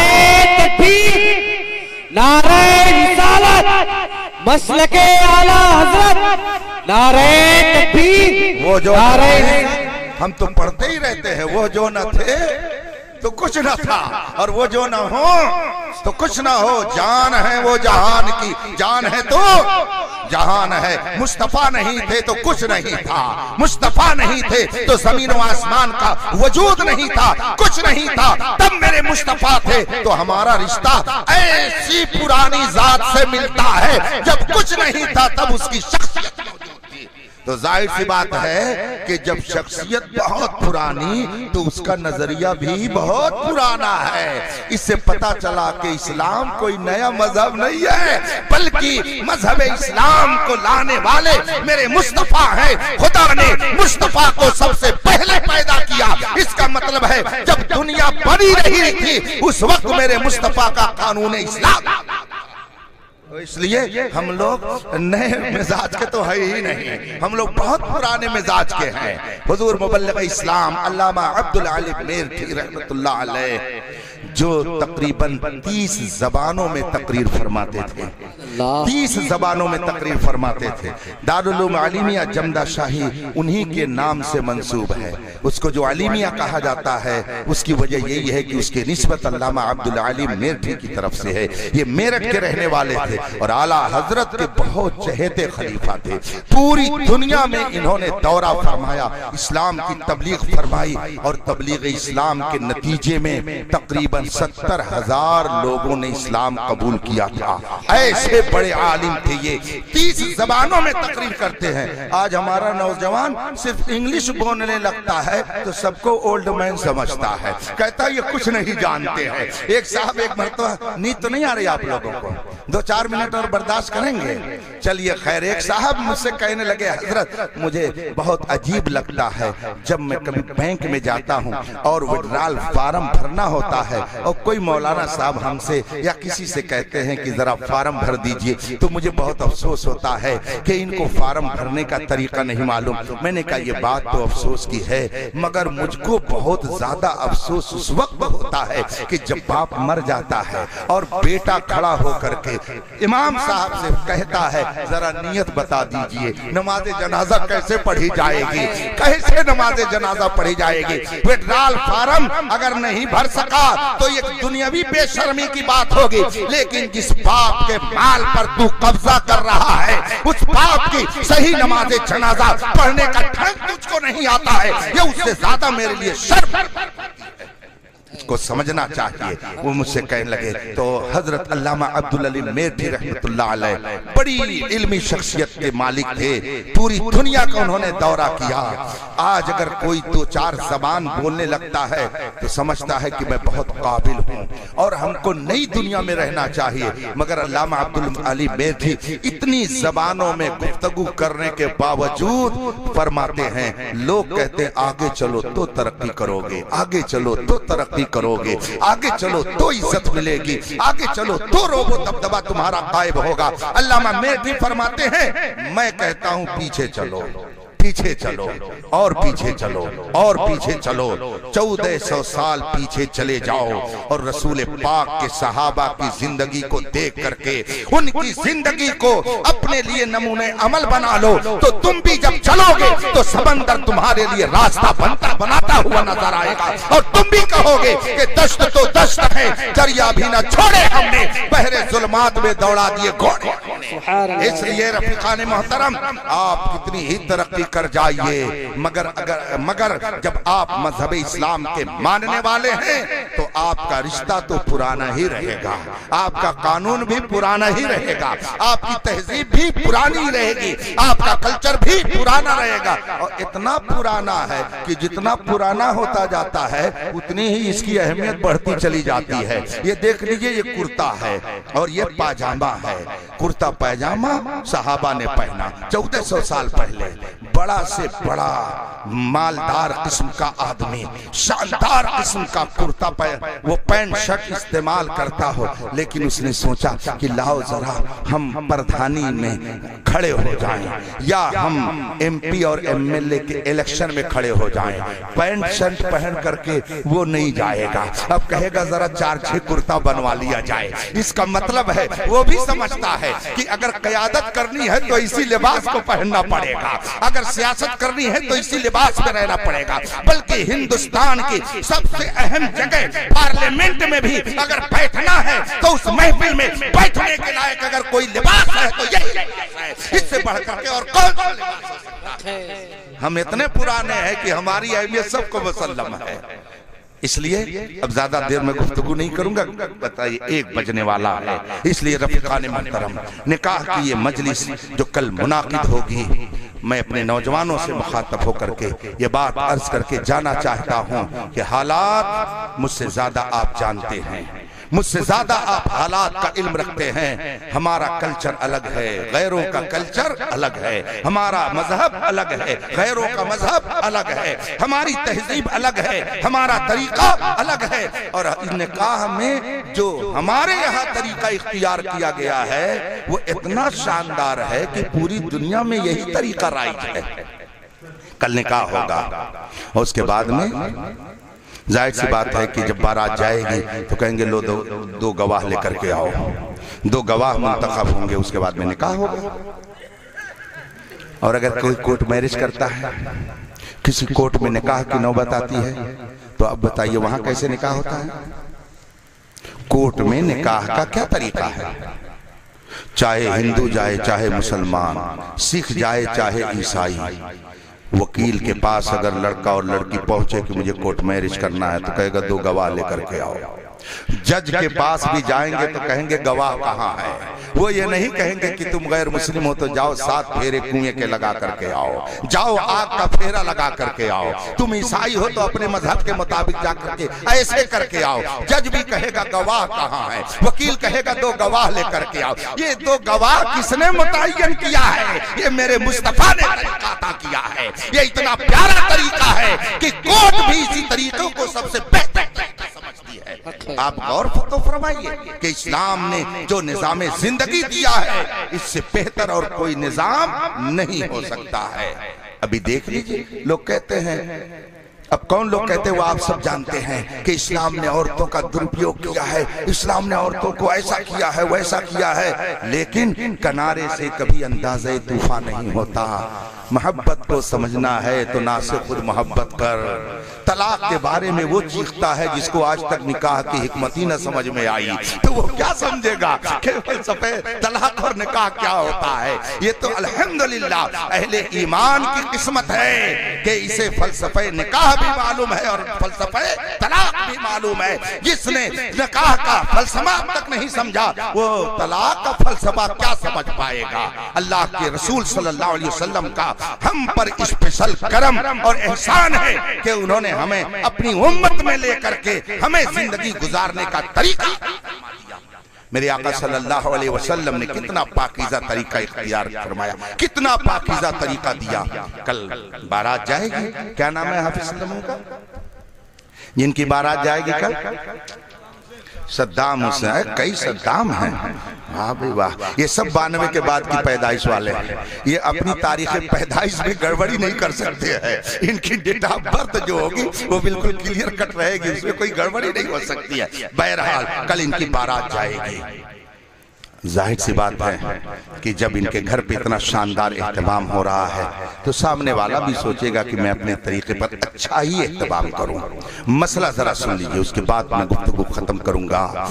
तकबीर, नारे रिसालत, मसलके आला हजरत, नारे तकबीर। वो जो हम तो पढ़ते ही रहते हैं, वो जो न थे तो कुछ न था, और वो जो न हो तो कुछ ना हो। जान है वो जहान की, जान है तो जहान है। मुस्तफा नहीं थे तो कुछ नहीं था, मुस्तफा नहीं थे तो जमीन व आसमान का वजूद नहीं था, कुछ नहीं था। तब मेरे मुस्तफा थे तो हमारा रिश्ता ऐसी पुरानी जात से मिलता है, जब कुछ नहीं था तब उसकी शख्सियत तो जाहिर सी बात है कि जब शख्सियत बहुत पुरानी तो उसका नजरिया भी बहुत पुराना है। इससे पता चला कि इस्लाम कोई नया मजहब नहीं है, बल्कि मजहब इस्लाम को लाने वाले मेरे मुस्तफा हैं। खुदा ने मुस्तफा को सबसे पहले पैदा किया। इसका मतलब है जब दुनिया बनी रही थी उस वक्त मेरे मुस्तफा का कानून इस्लाम। तो इसलिए हम लोग नए मिजाज के तो है ही नहीं, हम लोग बहुत पुराने मिजाज के हैं। हुजूर मुबल्लिग इस्लाम अल्लामा अब्दुल आलिम मेरठी रहमतुल्लाह अलैह जो तकरीबन 30 जबानों में तकरीर फरमाते थे, 30 जबानों में तकरीर फरमाते थे। दारुल उलूम आलिमिया जमदा शाही उन्हीं के नाम से मंसूब है। उसको जो आलिमिया कहा जाता है उसकी वजह यही है कि उसकी निस्बत अल्लामा अब्दुल आलिम मेरठी की तरफ से है। ये मेरठ के रहने वाले थे और आला हजरत के बहुत चहेते खलीफा थे। पूरी दुनिया में इन्होंने दौरा फरमाया, इस्लाम की तबलीग फरमाई और तबलीग इस्लाम के नतीजे में तकरीबन 70,000 लोगों ने इस्लाम कबूल किया था। ऐसे बड़े आलिम थे ये, 30 जबानों में तकरीर करते हैं। आज हमारा नौजवान सिर्फ इंग्लिश बोलने लगता है तो सबको ओल्ड मैन समझता है, कहता है ये कुछ नहीं जानते हैं। एक साहब एक मरतबा, नींद तो नहीं आ रही आप लोगों को, 2-4 मिनट और बर्दाश्त करेंगे? चलिए खैर। एक साहब मुझसे कहने लगे हजरत मुझे बहुत अजीब लगता है जब मैं कभी बैंक में जाता हूँ और विड्रॉल फार्म भरना होता है और कोई मौलाना साहब हमसे या किसी से कहते हैं कि जरा फार्म भर दीजिए, तो मुझे बहुत अफसोस होता है कि इनको फार्म भरने का तरीका नहीं मालूम। मैंने कहा ये बात तो अफसोस की है, मगर मुझको बहुत ज्यादा अफसोस उस वक्त होता है कि जब बाप मर जाता है और बेटा खड़ा होकर के इमाम साहब से कहता है जरा नियत बता दीजिए, नमाज जनाजा कैसे पढ़ी जाएगी, कैसे नमाज जनाजा पढ़ी जाएगी। विड्रॉल फार्म अगर नहीं भर सका तो ये दुनियावी बेशर्मी की बात होगी, लेकिन जिस बाप के माल पर तू कब्जा कर रहा है उस बाप की सही नमाज जनाजा पढ़ने का ढंग तुझको नहीं आता है, ये उससे ज्यादा मेरे लिए शर्म को समझना चाहिए। वो मुझसे कहने लगे तो हजरत अल्लामा अब्दुल अली मेरठी रहमतुल्लाह अलैह बड़ी इल्मी शख्सियत के मालिक थे, पूरी दुनिया का उन्होंने दौरा किया। आज अगर कोई 2-4 जबान बोलने लगता है तो समझता है कि मैं बहुत काबिल हूँ और हमको नई दुनिया में रहना चाहिए, मगर अल्लामा अब्दुल अली मेरठी इतनी जबानों में गुफ्तगू करने के बावजूद फरमाते हैं, लोग कहते हैं आगे चलो तो तरक्की करोगे, आगे चलो तो तरक्की करोगे, आगे चलो तो इज्जत मिलेगी, आगे चलो तो रोबो दबदबा तुम्हारा गायब होगा। अल्लामा मेरठी फरमाते हैं मैं कहता हूं पीछे चलो, पीछे चलो और पीछे चलो और पीछे चलो, 1400 साल पीछे चले जाओ और रसूल पाक के सहाबा की जिंदगी को देख करके उनकी जिंदगी को अपने लिए नमूने अमल बना लो, तो तुम भी जब चलोगे तो समंदर तुम्हारे लिए रास्ता बनाता हुआ नजर आएगा और तुम भी कहोगे कि दश्त तो दश्त है, दरिया भी न छोड़े हमने, बहरे जुल्मात में दौड़ा दिए घोड़े। इसलिए रफीकान मोहतरम, आप कितनी ही तरक्की कर जाइए, मगर जब आप मजहब इस्लाम के मानने वाले हैं तो आपका रिश्ता तो पुराना ही रहेगा, आपका कानून भी पुराना ही रहेगा, आपकी तहजीब भी पुरानी रहेगी, आपका कल्चर भी पुराना रहेगा। और इतना पुराना है कि जितना पुराना होता जाता है उतनी ही इसकी अहमियत बढ़ती चली जाती है। ये देख लीजिए, ये कुर्ता है और ये पाजामा है। कुर्ता पैजामा सहाबा ने पहना 1400 साल पहले, बड़ा से बड़ा मालदार किस्म का आदमी, शानदार किस्म का कुर्ता वो पैंट शर्ट इस्तेमाल करता हो, लेकिन उसने सोचा कि लाओ जरा हम प्रधानी में खड़े हो जाएं या हम एमपी और एमएलए के इलेक्शन में खड़े हो जाएं। पैंट शर्ट पहन करके वो नहीं जाएगा, अब कहेगा जरा 4-6 कुर्ता बनवा लिया जाए। इसका मतलब है वो भी समझता है कि अगर क़यादत करनी है तो इसी लिबास को पहनना पड़ेगा, अगर सियासत करनी है तो इसी लिबास में रहना पड़ेगा। बल्कि हिंदुस्तान की सबसे अहम जगह पार्लियामेंट में भी अगर बैठना है तो उस महफिल में बैठने के लायक अगर कोई लिबास है तो यही है, इससे बढ़कर के और कौन सा लिबास हो सकता है। हम इतने पुराने हैं कि हमारी अहमियत सबको मुसल्लम है। इसलिए अब ज्यादा देर में गुफ्तगू नहीं करूंगा, बताइए 1 बजने वाला है। इसलिए रफीकान मोहतरम, निकाह की ये मजलिस जो कल मुनाकिद होगी, मैं अपने नौजवानों से मुखातब होकर के ये बात अर्ज करके जाना चाहता हूं कि हालात मुझसे ज्यादा आप जानते हैं, मुझसे ज्यादा आप हालात का इल्म रखते हैं। हमारा कल्चर अलग है, गैरों का कल्चर अलग है, हमारा मजहब अलग है, गैरों का मजहब अलग है, हमारी तहजीब अलग है, हमारा तरीका अलग है। और निकाह में जो हमारे यहाँ तरीका इख्तियार किया गया है वो इतना शानदार है कि पूरी दुनिया में यही तरीका राइज है। कल निकाह होगा और उसके बाद में जाहिर सी बात है कि जब बारात जाएगी तो कहेंगे लो दो गवाह लेकर के आओ, 2 गवाह मुंतखब होंगे, उसके बाद में निकाह होगा। और अगर कोई कोर्ट मैरिज करता है, किसी कोर्ट में निकाह की नौबत आती है, तो अब बताइए वहां कैसे निकाह होता है? कोर्ट में निकाह का क्या तरीका है? चाहे हिंदू जाए, चाहे मुसलमान, सिख जाए, चाहे ईसाई, वकील के पास अगर लड़का और लड़की पहुंचे कि मुझे कोर्ट मैरिज करना है तो कहेगा 2 गवाह लेकर के आओ। जज के पास भी जाएंगे तो कहेंगे गवाह कहाँ है। वो ये नहीं कहेंगे कि तुम गैर मुस्लिम हो तो जाओ 7 फेरे कुएं के लगा करके आओ, जाओ आग का फेरा लगा करके आओ, तुम ईसाई हो तो अपने मजहब के मुताबिक जा करके ऐसे करके आओ। जज भी कहेगा गवाह कहाँ है, वकील कहेगा 2 गवाह लेकर के आओ। ये 2 गवाह किसने मुतय्यन किया है? ये मेरे मुस्तफा ने तरीका अता किया है। ये इतना प्यारा तरीका है कि कोर्ट भी इसी तरीकों को सबसे बेहतर समझती है। आप गौर तो फरमाइए कि इस्लाम ने जो निजाम जिंदगी दिया है, इससे बेहतर और कोई निजाम नहीं हो सकता है। अभी देख लीजिए, लोग कहते हैं, अब कौन लोग कहते हैं वो आप सब जानते हैं कि इस्लाम ने औरतों का दुरुपयोग किया है, इस्लाम ने औरतों को ऐसा किया है, वैसा किया है। लेकिन किनारे से कभी अंदाज़े तूफान नहीं होता। मोहब्बत को समझना है तो ना से खुद मोहब्बत कर। तलाक के बारे में वो चीखता है जिसको आज तक निकाह की हिकमत ही न समझ में आई, तो वो क्या समझेगा कि फलसफे तलाक और निकाह क्या होता है। ये तो अल्हम्दुलिल्लाह अहले ईमान की किस्मत है कि इसे फलसफे निकाह भी मालूम है और फलसफे तलाक भी मालूम है। जिसने निकाह का फलसफा तक नहीं समझा वो तलाक का फलसफा क्या समझ पाएगा। अल्लाह के रसूल सल्लल्लाहु अलैहि वसल्लम का हम पर स्पेशल करम और एहसान है कि उन्होंने हमें अपनी उम्मत में लेकर के हमें जिंदगी गुजारने का तरीका दिया। मेरे आका सल्लल्लाहु अलैहि वसल्लम ने कितना पाकीज़ा तरीका इख्तियार फरमाया, कितना पाकीज़ा तरीका दिया। कल बारात जाएगी, क्या नाम है हाफिज सल्लम का, जिनकी बारात जाएगी कल? सद्दाम हुसैन, कई सद्दाम हैं। वाह भाई वाह, ये सब 92 के बाद की पैदाइश वाले हैं। ये अपनी तारीख पैदाइश में गड़बड़ी नहीं कर सकते हैं। इनकी डेट ऑफ बर्थ जो होगी वो बिल्कुल क्लियर कट रहेगी, उसमें कोई गड़बड़ी नहीं हो सकती है। बहरहाल कल इनकी बारात जाएगी। जाहिर सी बात है कि जब इनके घर पे इतना शानदार एहतमाम हो रहा है तो सामने वाला भी सोचेगा कि मैं अपने तरीके पर अच्छा ही एहतमाम करूं। मसला जरा सुन लीजिए, उसके बाद मैं गुफ्तगू खत्म करूंगा।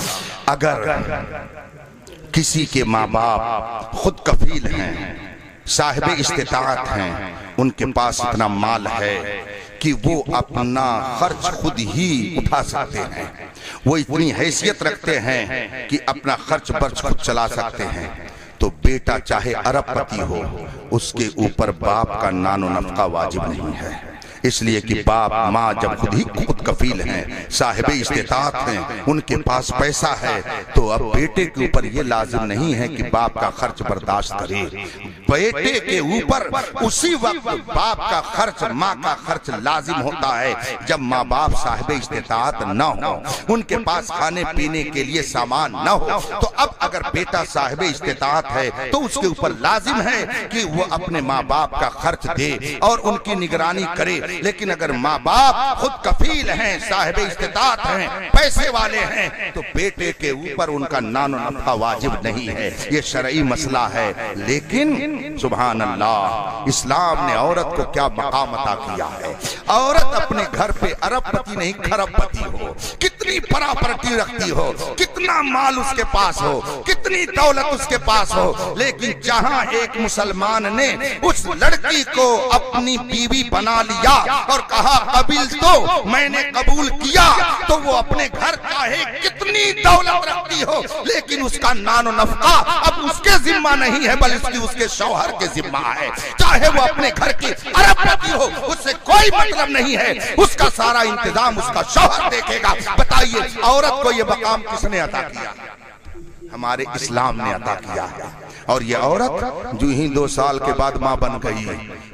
अगर किसी के माँ बाप खुद कफील हैं, साहिब इस्तिताअत हैं, उनके पास इतना माल है कि वो अपना खर्च खुद ही उठा सकते हैं, वो इतनी हैसियत रखते हैं कि अपना खर्च बर्च खुद चला सकते हैं, तो बेटा चाहे अरबपति हो उसके ऊपर बाप का नानो नफका वाजिब नहीं है। इसलिए कि बाप माँ जब खुद कफील हैं, साहिब इस्तिताअत हैं, उनके पास पैसा है, तो अब बेटे के ऊपर ये लाजिम नहीं है कि बाप का खर्च बर्दाश्त करे। बेटे के ऊपर उसी वक्त बाप का खर्च, माँ का खर्च लाजिम होता है जब माँ बाप साहिब इस्तिताअत न हो, उनके पास खाने पीने के लिए सामान न हो। तो अब अगर बेटा साहिब इस्तिताअत है तो उसके ऊपर लाजिम है कि वो अपने माँ बाप का खर्च दे और उनकी निगरानी करे। लेकिन अगर माँ बाप खुद कफील हैं, साहिब इस्तिताअत हैं, पैसे वाले हैं, तो बेटे के ऊपर उनका नानो नफा वाजिब नहीं है। ये शरई मसला है। लेकिन सुभान अल्लाह, इस्लाम ने औरत को क्या मकाम अता किया है। औरत अपने घर पे अरबपति नहीं खरबपति हो, कितनी प्रॉपर्टी रखती हो, कितना माल उसके पास हो, कितनी दौलत उसके पास हो, लेकिन जहां एक मुसलमान ने उस लड़की को अपनी बीवी बना लिया और कहा कबील तो मैंने कबूल किया, तो वो अपने घर चाहे कितनी दौलत रखती हो, लेकिन उसका नानो नफका अब उसके जिम्मा नहीं है, बल्कि उसके शौहर के जिम्मा है। चाहे वो अपने घर की अरबपति हो, उससे कोई मतलब नहीं है, उसका सारा इंतजाम उसका शौहर देखेगा। बताइए औरत को ये मकाम किसने अता किया? हमारे इस्लाम ने अता किया है। और ये औरत जो ही 2 साल के बाद माँ बन गई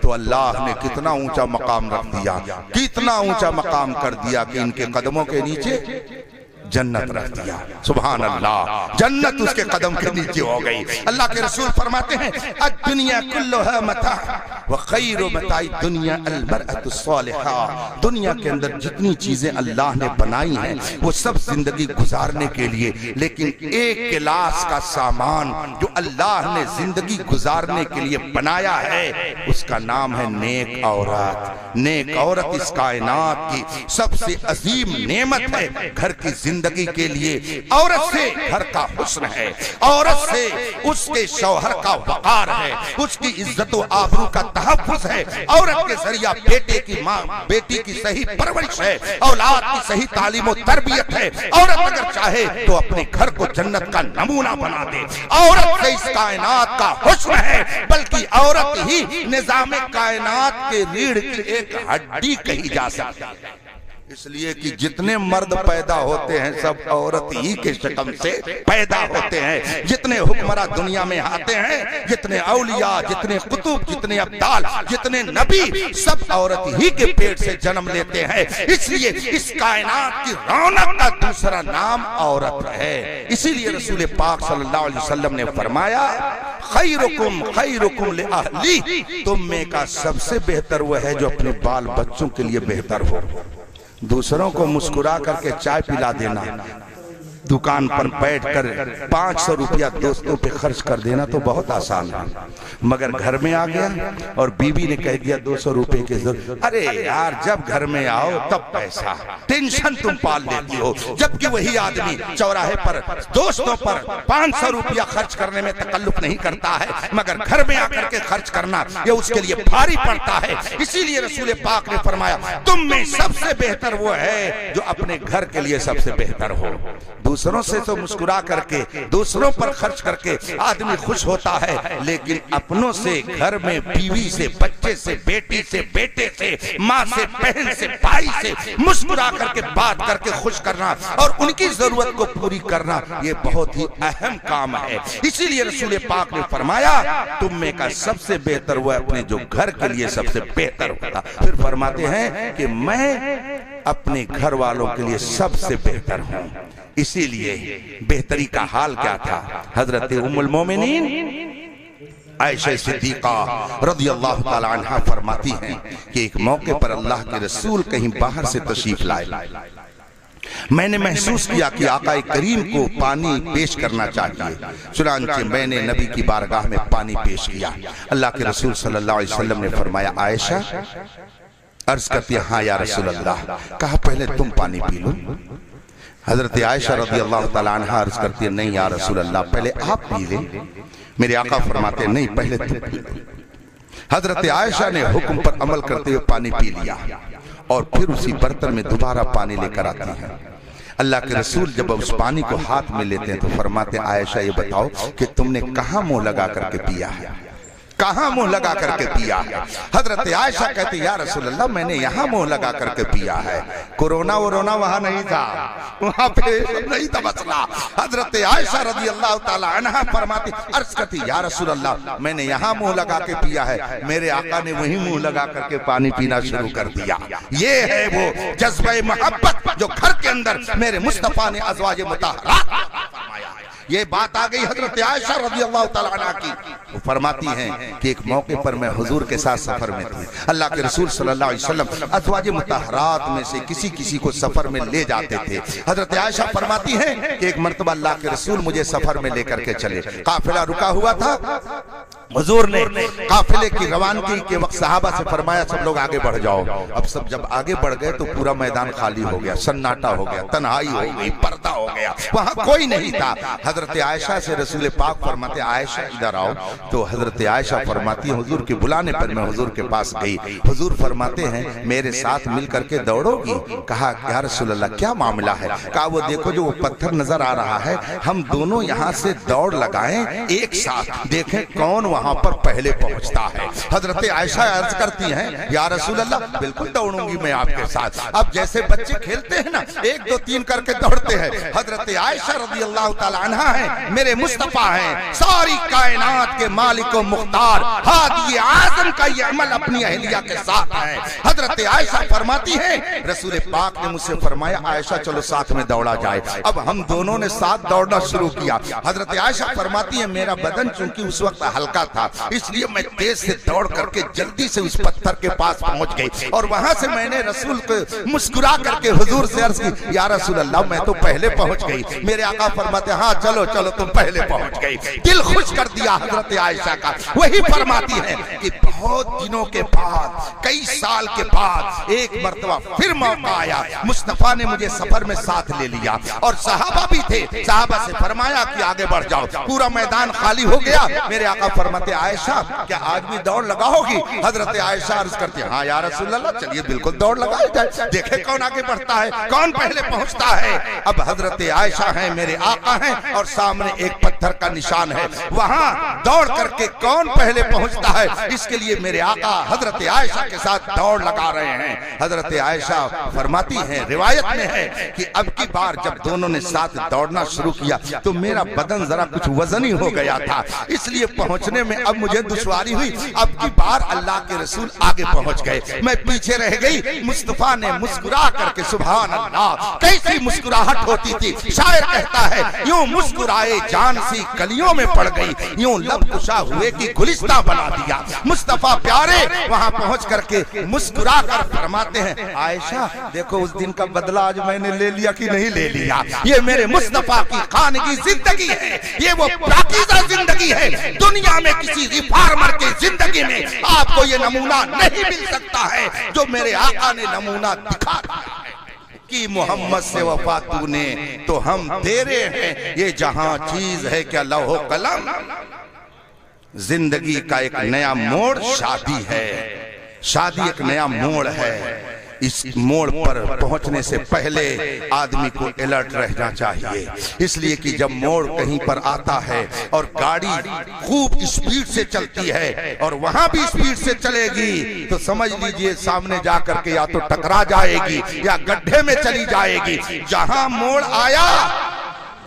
तो अल्लाह ने कितना ऊंचा मकाम रख दिया, कितना ऊंचा मकाम कर दिया कि इनके कदमों के नीचे जन्नत रख दिया। सुभान अल्लाह, जन्नत उसके कदम के नीचे हो गई। अल्लाह के रसूल फरमाते हैं दुनिया कुल्लुहा मता व खैरु मताई दुनिया अल मरअतु सालिहा। दुनिया के अंदर जितनी चीजें अल्लाह ने बनाई हैं वो सब जिंदगी गुजारने के लिए, लेकिन एक क्लास का सामान जो अल्लाह ने जिंदगी गुजारने के लिए बनाया है उसका नाम है नेक औरत। नेक औरत इस कायनात की सबसे अजीम नेमत है। घर की जिंदगी के लिए औरत से घर का हुस्न है, औरत से उसके शौहर का वकार है, उसकी इज्जत व आबरू का तहफ्फुज़ है। औरत के जरिया बेटे की माँ बेटी की सही परवरिश है, औलाद की सही तालीम व तरबियत है। औरत अगर चाहे तो अपने घर को जन्नत का नमूना बना दे। औरत से इस कायनात का हुस्न है, बल्कि औरत ही निजाम कायनात के रीढ़ की एक हड्डी कही जा सकती है। इसलिए कि जितने मर्द पैदा होते हैं सब औरत ही के शक्ल से पैदा होते हैं। जितने हुक्मरां दुनिया में आते हैं, जितने औलिया, जितने कुतुब, जितने अब्दाल, जितने नबी, सब औरत ही के पेट से जन्म लेते हैं। इसलिए इस कायनात की रौनक का दूसरा नाम औरत है। इसीलिए रसूल पाक सल्लल्लाहु अलैहि वसल्लम ने फरमाया खैरुकुम खैरुकुम ले अहली, तुम में का सबसे बेहतर वो है जो अपने बाल बच्चों के लिए बेहतर हो। दूसरों को मुस्कुरा करके चाय पिला देना, दुकान पर बैठकर 500 रुपया दोस्तों पे खर्च कर देना तो बहुत आसान है, मगर घर में आ गया और बीवी ने कह दिया 200 रुपए की जरूरत, अरे यार जब घर में आओ तब पैसा, टेंशन तुम पाल लेती हो। जबकि वही आदमी चौराहे पर दोस्तों पर 500 रुपया खर्च करने में तकल्लुफ नहीं करता है, मगर घर में आकर के खर्च करना ये उसके लिए भारी पड़ता है। इसीलिए रसूल पाक ने फरमाया तुम में सबसे बेहतर वो है जो अपने घर के लिए सबसे बेहतर हो। दूसरों से तो मुस्कुरा करके, दूसरों पर खर्च करके आदमी खुश होता है, लेकिन अपनों से, घर में बीवी से, बच्चे से, बेटी से, बेटे से, माँ से, बहन से, भाई से मुस्कुरा करके बात करके खुश करना और उनकी जरूरत को पूरी करना ये बहुत ही अहम काम है। इसीलिए रसूल पाक ने फरमाया तुम में का सबसे बेहतर वो अपने जो घर के लिए सबसे बेहतर होता। फिर फरमाते हैं कि मैं अपने घर वालों के लिए सबसे बेहतर हूँ। इसीलिए बेहतरी का हाल क्या था। हजरत उम्मुल मोमिनीन आयशा सिद्दीका रज़ियल्लाहु ताला अन्हा फरमाती हैं कि एक मौके पर अल्लाह के रसूल कहीं बाहर से तशरीफ लाए। मैंने महसूस किया कि आका करीम को पानी पेश करना चाहिए, चुनांचे मैंने नबी की बारगाह में पानी पेश किया। अल्लाह के रसूल सल्लल्लाहु अलैहि वसल्लम ने फरमाया, आयशा, अर्ज करती है, हाँ या रसूल अल्लाह। कहा पहले तुम पानी पी लो। हजरत आयशा रज़ियल्लाहु ताला अन्हा अर्ज करती है, नहीं या रसूल अल्लाह, पहले आप पी ले। मेरे आका फरमाते नहीं, पहले तुम पी लो। हजरत आयशा ने हुक्म पर अमल करते हुए पानी पी लिया और फिर उसी बर्तन में दोबारा पानी लेकर आती है। अल्लाह के रसूल जब उस पानी को हाथ में लेते हैं तो फरमाते, आयशा ये बताओ कि तुमने कहां मुंह लगा करके पिया है, कहां मुंह लगा करके पिया है। हजरत आयशा कहती, या रसूल अल्लाह, मैंने यहां मुंह लगा करके पिया है। कोरोना वोरोना वहां नहीं था, वहां पे नहीं था मसला। हजरत आयशा रज़ियल्लाहु ताला अन्हा फरमाती, अर्ज करती, या रसूल अल्लाह, मैंने यहां मुंह लगा के पिया है। मेरे आका ने वहीं मुंह लगा करके पानी पीना शुरू कर दिया। ये है वो जज्बे मोहब्बत जो घर के अंदर मेरे मुस्तफा ने अज़वाज मुतहहरात फरमाया। ये बात आ गई हजरत आयशा रज़ियल्लाहु ताला अन्हा की। वो फरमाती हैं कि एक मौके पर मैं हुजूर के साथ सफर में थी। अल्लाह के रसूल सल्लल्लाहु अलैहि वसल्लम अज़वाज मुतहहरात में से किसी किसी को सफर में ले जाते थे। हजरत आयशा फरमाती हैं कि एक मर्तबा अल्लाह के रसूल मुझे सफर में लेकर के चले। काफिला रुका हुआ था, हुजूर ने काफिले की रवानगी के वक्त सहाबा से फरमाया, सब लोग आगे बढ़ जाओ। अब सब जब आगे बढ़ गए तो पूरा मैदान खाली हो गया, सन्नाटा हो गया, तन्हाई हो गई, पर्दा हो गया, वहां कोई नहीं था। हजरत आयशा से रसूल पाक फरमाते, आयशा इधर आओ। तो हजरत आयशा फरमाती, हुजूर के बुलाने पर मैं हुजूर के पास गई। हुजूर फरमाते हैं, मेरे साथ मिल करके दौड़ोगी? कहा, या रसूल अल्लाह, क्या मामला है? कहा, वो देखो जो वो पत्थर नजर आ रहा है, हम दोनों यहाँ से दौड़ लगाएं एक साथ, देखें कौन वहां पर पहले पहुंचता है। हजरत आयशा अर्ज करती हैं, या रसूल अल्लाह, बिल्कुल दौड़ूंगी मैं आपके साथ। अब जैसे बच्चे खेलते हैं ना, 1 2 3 करके दौड़ते हैं। हजरत आयशा रज़ियल्लाहु ताला अन्हा है, मेरे मुस्तफा हैं, सारी कायनात के मालिक व मुख्तार, हादी आज़म का ये अमल अपनी अहलिया के साथ है। हजरत आयशा फरमाती हैं, रसूल पाक ने मुझसे फरमाया, आयशा चलो साथ में दौड़ा जाए। अब हम दोनों ने साथ दौड़ना शुरू किया। हजरत आयशा फरमाती है, मेरा बदन चूंकि उस वक्त हल्का था, इसलिए मैं तेज से दौड़ करके जल्दी से उस पत्थर के पास पहुंच गई और वहां से मैंने रसूल को मुस्कुरा करके हुजूर से अर्ज की, या रसूल अल्लाह, मैं तो पहले पहुंच गई। मेरे आका फरमाते, हाँ चलो चलो तुम पहले पहुंच गई। दिल खुश कर दिया हजरत आयशा का। वही फरमाती है कि बहुत दिनों के बाद, कई साल के बाद एक मर्तबा फिर मौका आया, मुस्तफा ने मुझे सफर में साथ ले लिया और सहाबा भी थे। सहाबा से फरमाया कि आगे बढ़ जाओ, पूरा मैदान खाली हो गया। मेरे आका फरमाते, आयशा क्या आज भी दौड़ लगाओगी? हजरत आयशा अर्ज करती, हाँ या रसूल अल्लाह, चलिए बिल्कुल दौड़ लगाई जाए, देखे कौन आगे बढ़ता है, कौन पहले पहुंचता है। अब हजरत आयशा है, मेरे आका हैं और सामने एक पत्थर का निशान है, वहां दौड़ करके कौन पहले पहुंचता है, इसके लिए मेरे आका हजरत आयशा के साथ दौड़ लगा रहे हैं। हजरत आयशा फरमाती हैं, रिवायत में है कि अब की बार जब दोनों ने साथ दौड़ना शुरू किया तो मेरा बदन जरा कुछ वजनी हो गया था, इसलिए पहुंचने में अब मुझे दुश्वारी हुई। अब की बार अल्लाह के रसूल आगे पहुंच गए, मैं पीछे रह गई। मुस्तफा ने मुस्कुरा करके, सुभान अल्लाह, कैसी मुस्कुराहट होती थी। शायर कहता है, यूं मुस्कुराए जान सी कलियों में पड़ गई, यूं लब कुशा हुए की गुलिस्ता बना दिया। मुस्तफा प्यारे वहां पहुंच करके मुस्कुरा कर फरमाते हैं, आयशा देखो उस दिन का बदला आज मैंने ले लिया कि नहीं ले लिया। ये मेरे मुस्तफा की खानगी जिंदगी है, ये वो पाकीज़ा जिंदगी है। दुनिया में किसी रिफॉर्मर की जिंदगी में आपको ये नमूना नहीं मिल सकता है जो मेरे आका ने नमूना दिखा दिया है कि मोहम्मद से वफा तूने तो हम तेरे हैं। ये जहां चीज है क्या लौहो कलम, जिंदगी का एक नया मोड़ शादी है, शादी एक नया मोड़ है। इस मोड़ पर पहुंचने से पहले आदमी को अलर्ट रहना चाहिए, इसलिए कि जब मोड़ कहीं पर आता है और गाड़ी खूब स्पीड से चलती है और वहां भी स्पीड से चलेगी तो समझ लीजिए सामने जाकर के या तो टकरा जाएगी या गड्ढे में चली जाएगी। जहां मोड़ आया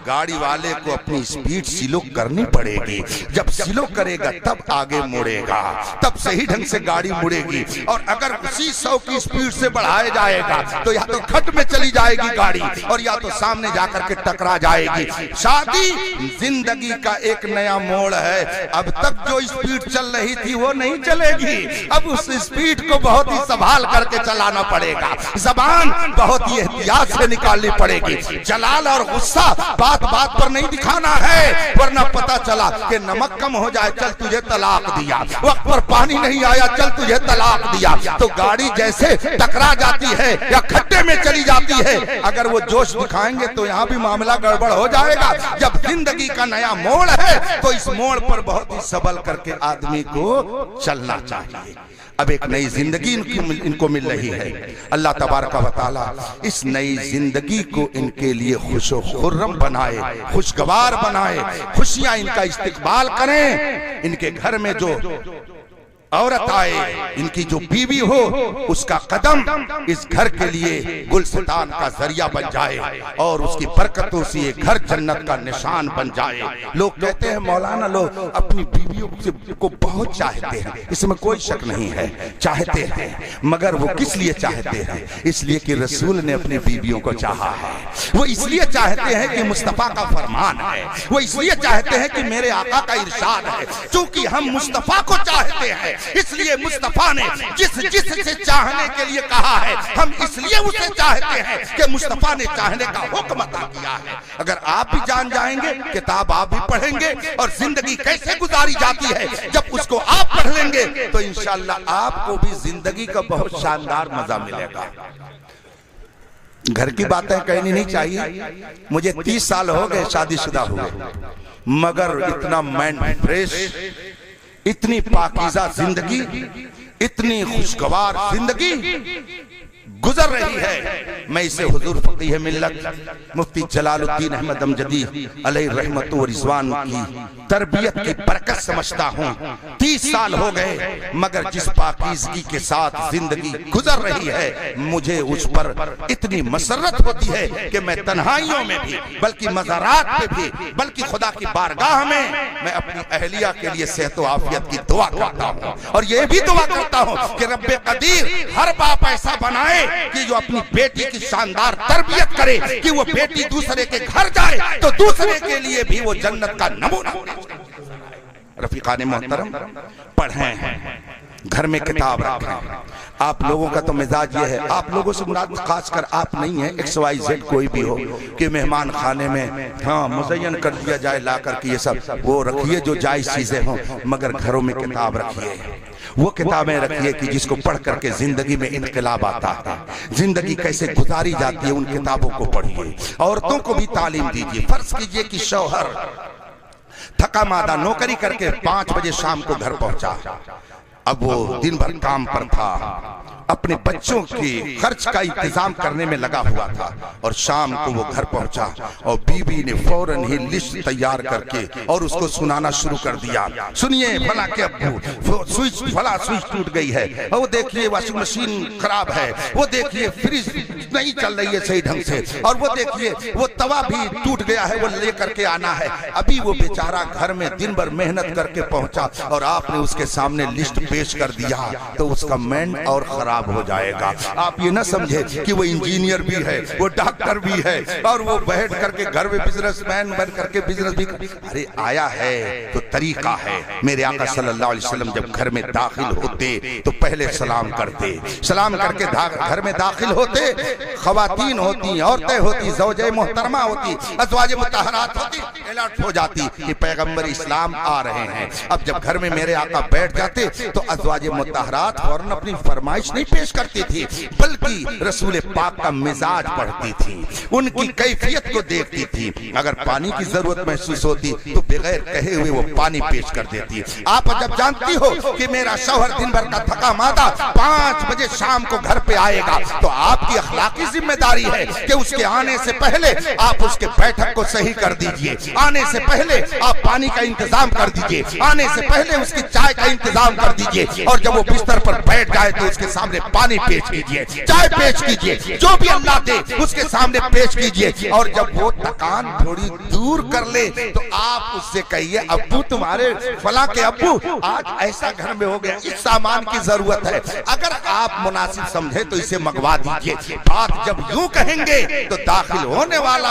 गाड़ी वाले को अपनी स्पीड स्लो करनी पड़ेगी। जब स्लो करेगा तब आगे मुड़ेगा, तब सही ढंग से गाड़ी मुड़ेगी। और अगर उसी 100 की स्पीड से बढ़ाया जाएगा तो या तो खड्ड में चली जाएगी गाड़ी और या तो सामने जाकर के टकरा जाएगी। शादी जिंदगी का एक नया मोड़ है। अब तक जो स्पीड चल रही थी वो नहीं चलेगी। अब उस स्पीड को बहुत ही संभाल करके चलाना पड़ेगा। जबान बहुत ही एहतियात से निकालनी पड़ेगी। जलाल और गुस्सा बात बात पर नहीं दिखाना है, वरना पता चला कि नमक कम हो जाए चल तुझे तलाक दिया, वक्त पर पानी नहीं आया चल तुझे तलाक दिया। तो गाड़ी जैसे टकरा जाती है या खड्डे में चली जाती है, अगर वो जोश दिखाएंगे तो यहाँ भी मामला गड़बड़ हो जाएगा। जब जिंदगी का नया मोड़ है तो इस मोड़ पर बहुत ही सबल करके आदमी को चलना चाहिए। अब एक नई जिंदगी इनको मिल रही है। अल्लाह तबारक व तआला इस नई जिंदगी को इनके लिए खुश खुर्रम बनाए, खुशगवार बनाए, खुशियां इनका इस्तिकबाल करें। इनके घर में जो औरत आए, इनकी जो बीवी हो, उसका कदम इस घर के लिए गुलसितान का जरिया बन जाए और उसकी बरकतों से ये घर जन्नत का निशान बन जाए। लोग कहते हैं मौलाना लोग अपनी बीवियों को बहुत चाहते हैं, इसमें कोई शक नहीं है, चाहते हैं, मगर वो किस लिए चाहते हैं? इसलिए कि रसूल ने अपनी बीवियों को चाहा है। वो इसलिए चाहते हैं कि मुस्तफा का फरमान है, वो इसलिए चाहते हैं कि मेरे आका का इरशाद है। चूंकि हम मुस्तफा को चाहते हैं इसलिए मुस्तफा ने जिस से चाहने के लिए कहा है, हम इसलिए उसे चाहते हैं कि मुस्तफा ने चाहने का हुक्म अता किया है। अगर आप भी जान जाएंगे, किताब आप भी पढ़ेंगे और जिंदगी कैसे गुजारी जाती है जब उसको आप पढ़ लेंगे तो इंशाअल्लाह आपको भी जिंदगी का बहुत शानदार मजा मिलेगा। घर की बातें कहनी नहीं चाहिए। मुझे 30 साल हो गए शादीशुदा हुए, मगर इतना माइंड फ्रेश, इतनी पाकीज़ा जिंदगी, इतनी खुशगवार जिंदगी गुजर रही है। मैं इसे हुजूर फकीह मिल्लत मुफ्ती जलालुद्दीन अहमद अमजदी अलैहि रहमत व रिज़वान की तरबियत की बरकत समझता हूँ। 30 साल हो गए, मगर जिस पाकीज़गी के साथ जिंदगी गुजर रही है, मुझे उस पर इतनी मसरत होती है कि मैं तन्हाइयों में भी, बल्कि मज़ारात पे भी, बल्कि खुदा की बारगाह में मैं अपनी अहलिया के लिए सेहत व आफियत की दुआ करता हूँ। और ये भी दुआ करता हूँ कि रब्बे कदीर हर बाप ऐसा बनाए कि जो अपनी बेटी की शानदार तरबियत करे कि वो बेटी दूसरे के घर जाए तो दूसरे के लिए भी वो जन्नत का नमूना। रफीकाने मोहतरम, पढ़ें, घर में किताब रखें। आप लोगों का तो मिजाज ये है, आप लोगों से मुराद खासकर आप नहीं है, XYZ कोई भी हो, कि मेहमान खाने में हाँ मुज़य्यन कर दिया जाए ला करके, ये सब वो रखिए जो जायज़ चीजें हों, मगर घरों में किताब रखिए। वो किताबें रखिए कि जिसको पढ़ करके जिंदगी में इनकलाब आता है, जिंदगी कैसे गुजारी जाती है, उन किताबों को पढ़िए। औरतों को भी तालीम दीजिए। फर्ज कीजिए कि शौहर थका मादा नौकरी करके 5 बजे शाम को घर पहुंचा, अब वो दिन भर काम पर था, अपने बच्चों के खर्च का इंतजाम करने में लगा हुआ था, और शाम को वो घर पहुंचा और बीवी ने फौरन ही लिस्ट तैयार करके और उसको सुनाना शुरू कर दिया। सुनिए फला के अब्बू, फला स्विच टूट गई है, और वो देखिए वॉशिंग मशीन खराब है, वो देखिए फ्रिज नहीं चल रही है सही ढंग से, और वो देखिए वो तवा भी टूट गया है, वो लेकर के आना है। अभी वो बेचारा घर में दिन भर मेहनत करके पहुंचा और आपने उसके सामने लिस्ट पेश कर दिया तो उसका माइंड और खराब हो जाएगा। आप ये ना समझे कि वो इंजीनियर भी है, वो डॉक्टर भी है, और वो बैठ करके घर में बिजनेसमैन बन करके बिजनेस भी अरे आया है तो तरीका है। मेरे आका सल्लल्लाहु अलैहि वसल्लम जब घर में दाखिल होते तो पहले सलाम करते, सलाम करके घर में दाखिल होते। खवातीन होती, औरतें होती, ज़ौजे मोहतरमा होती, अज़वाजे मुतहरात होती, अलर्ट हो जाती कि पैगंबर इस्लाम आ रहे हैं। अब जब घर में मेरे आका बैठ जाते तो अज़वाजे मुतहरात फौरन अपनी फरमाइश नहीं पेश करती थी, बल्कि रसूल पाक का मिजाज पढ़ती थी, उनकी कैफियत को देखती थी। अगर पानी की जरूरत महसूस होती तो बगैर कहे हुए वो पानी पेश कर देती। आप जब जानती हो कि मेरा शौहर दिन भर का थका मादा 5 बजे शाम को घर पे आएगा, तो आपकी अखलाकी जिम्मेदारी है कि उसके आने से पहले आप उसके बैठक को सही कर दीजिए, आने से पहले आप पानी का इंतजाम कर दीजिए, आने से पहले उसकी चाय का इंतजाम कर दीजिए, और जब वो बिस्तर पर बैठ जाए तो उसके सामने सामने पानी पेश कीजिए, चाय पेश कीजिए, जो भी अल्लाह दे उसके सामने पेश कीजिए। और जब वो थकान थोड़ी दूर कर ले तो आप उससे कहिए, अब्बू तुम्हारे फला के अब्बू आज ऐसा घर में हो गया, इस सामान की जरूरत है, अगर आप मुनासिब समझे तो इसे मंगवा दीजिए। बात जब यूं कहेंगे तो दाखिल होने वाला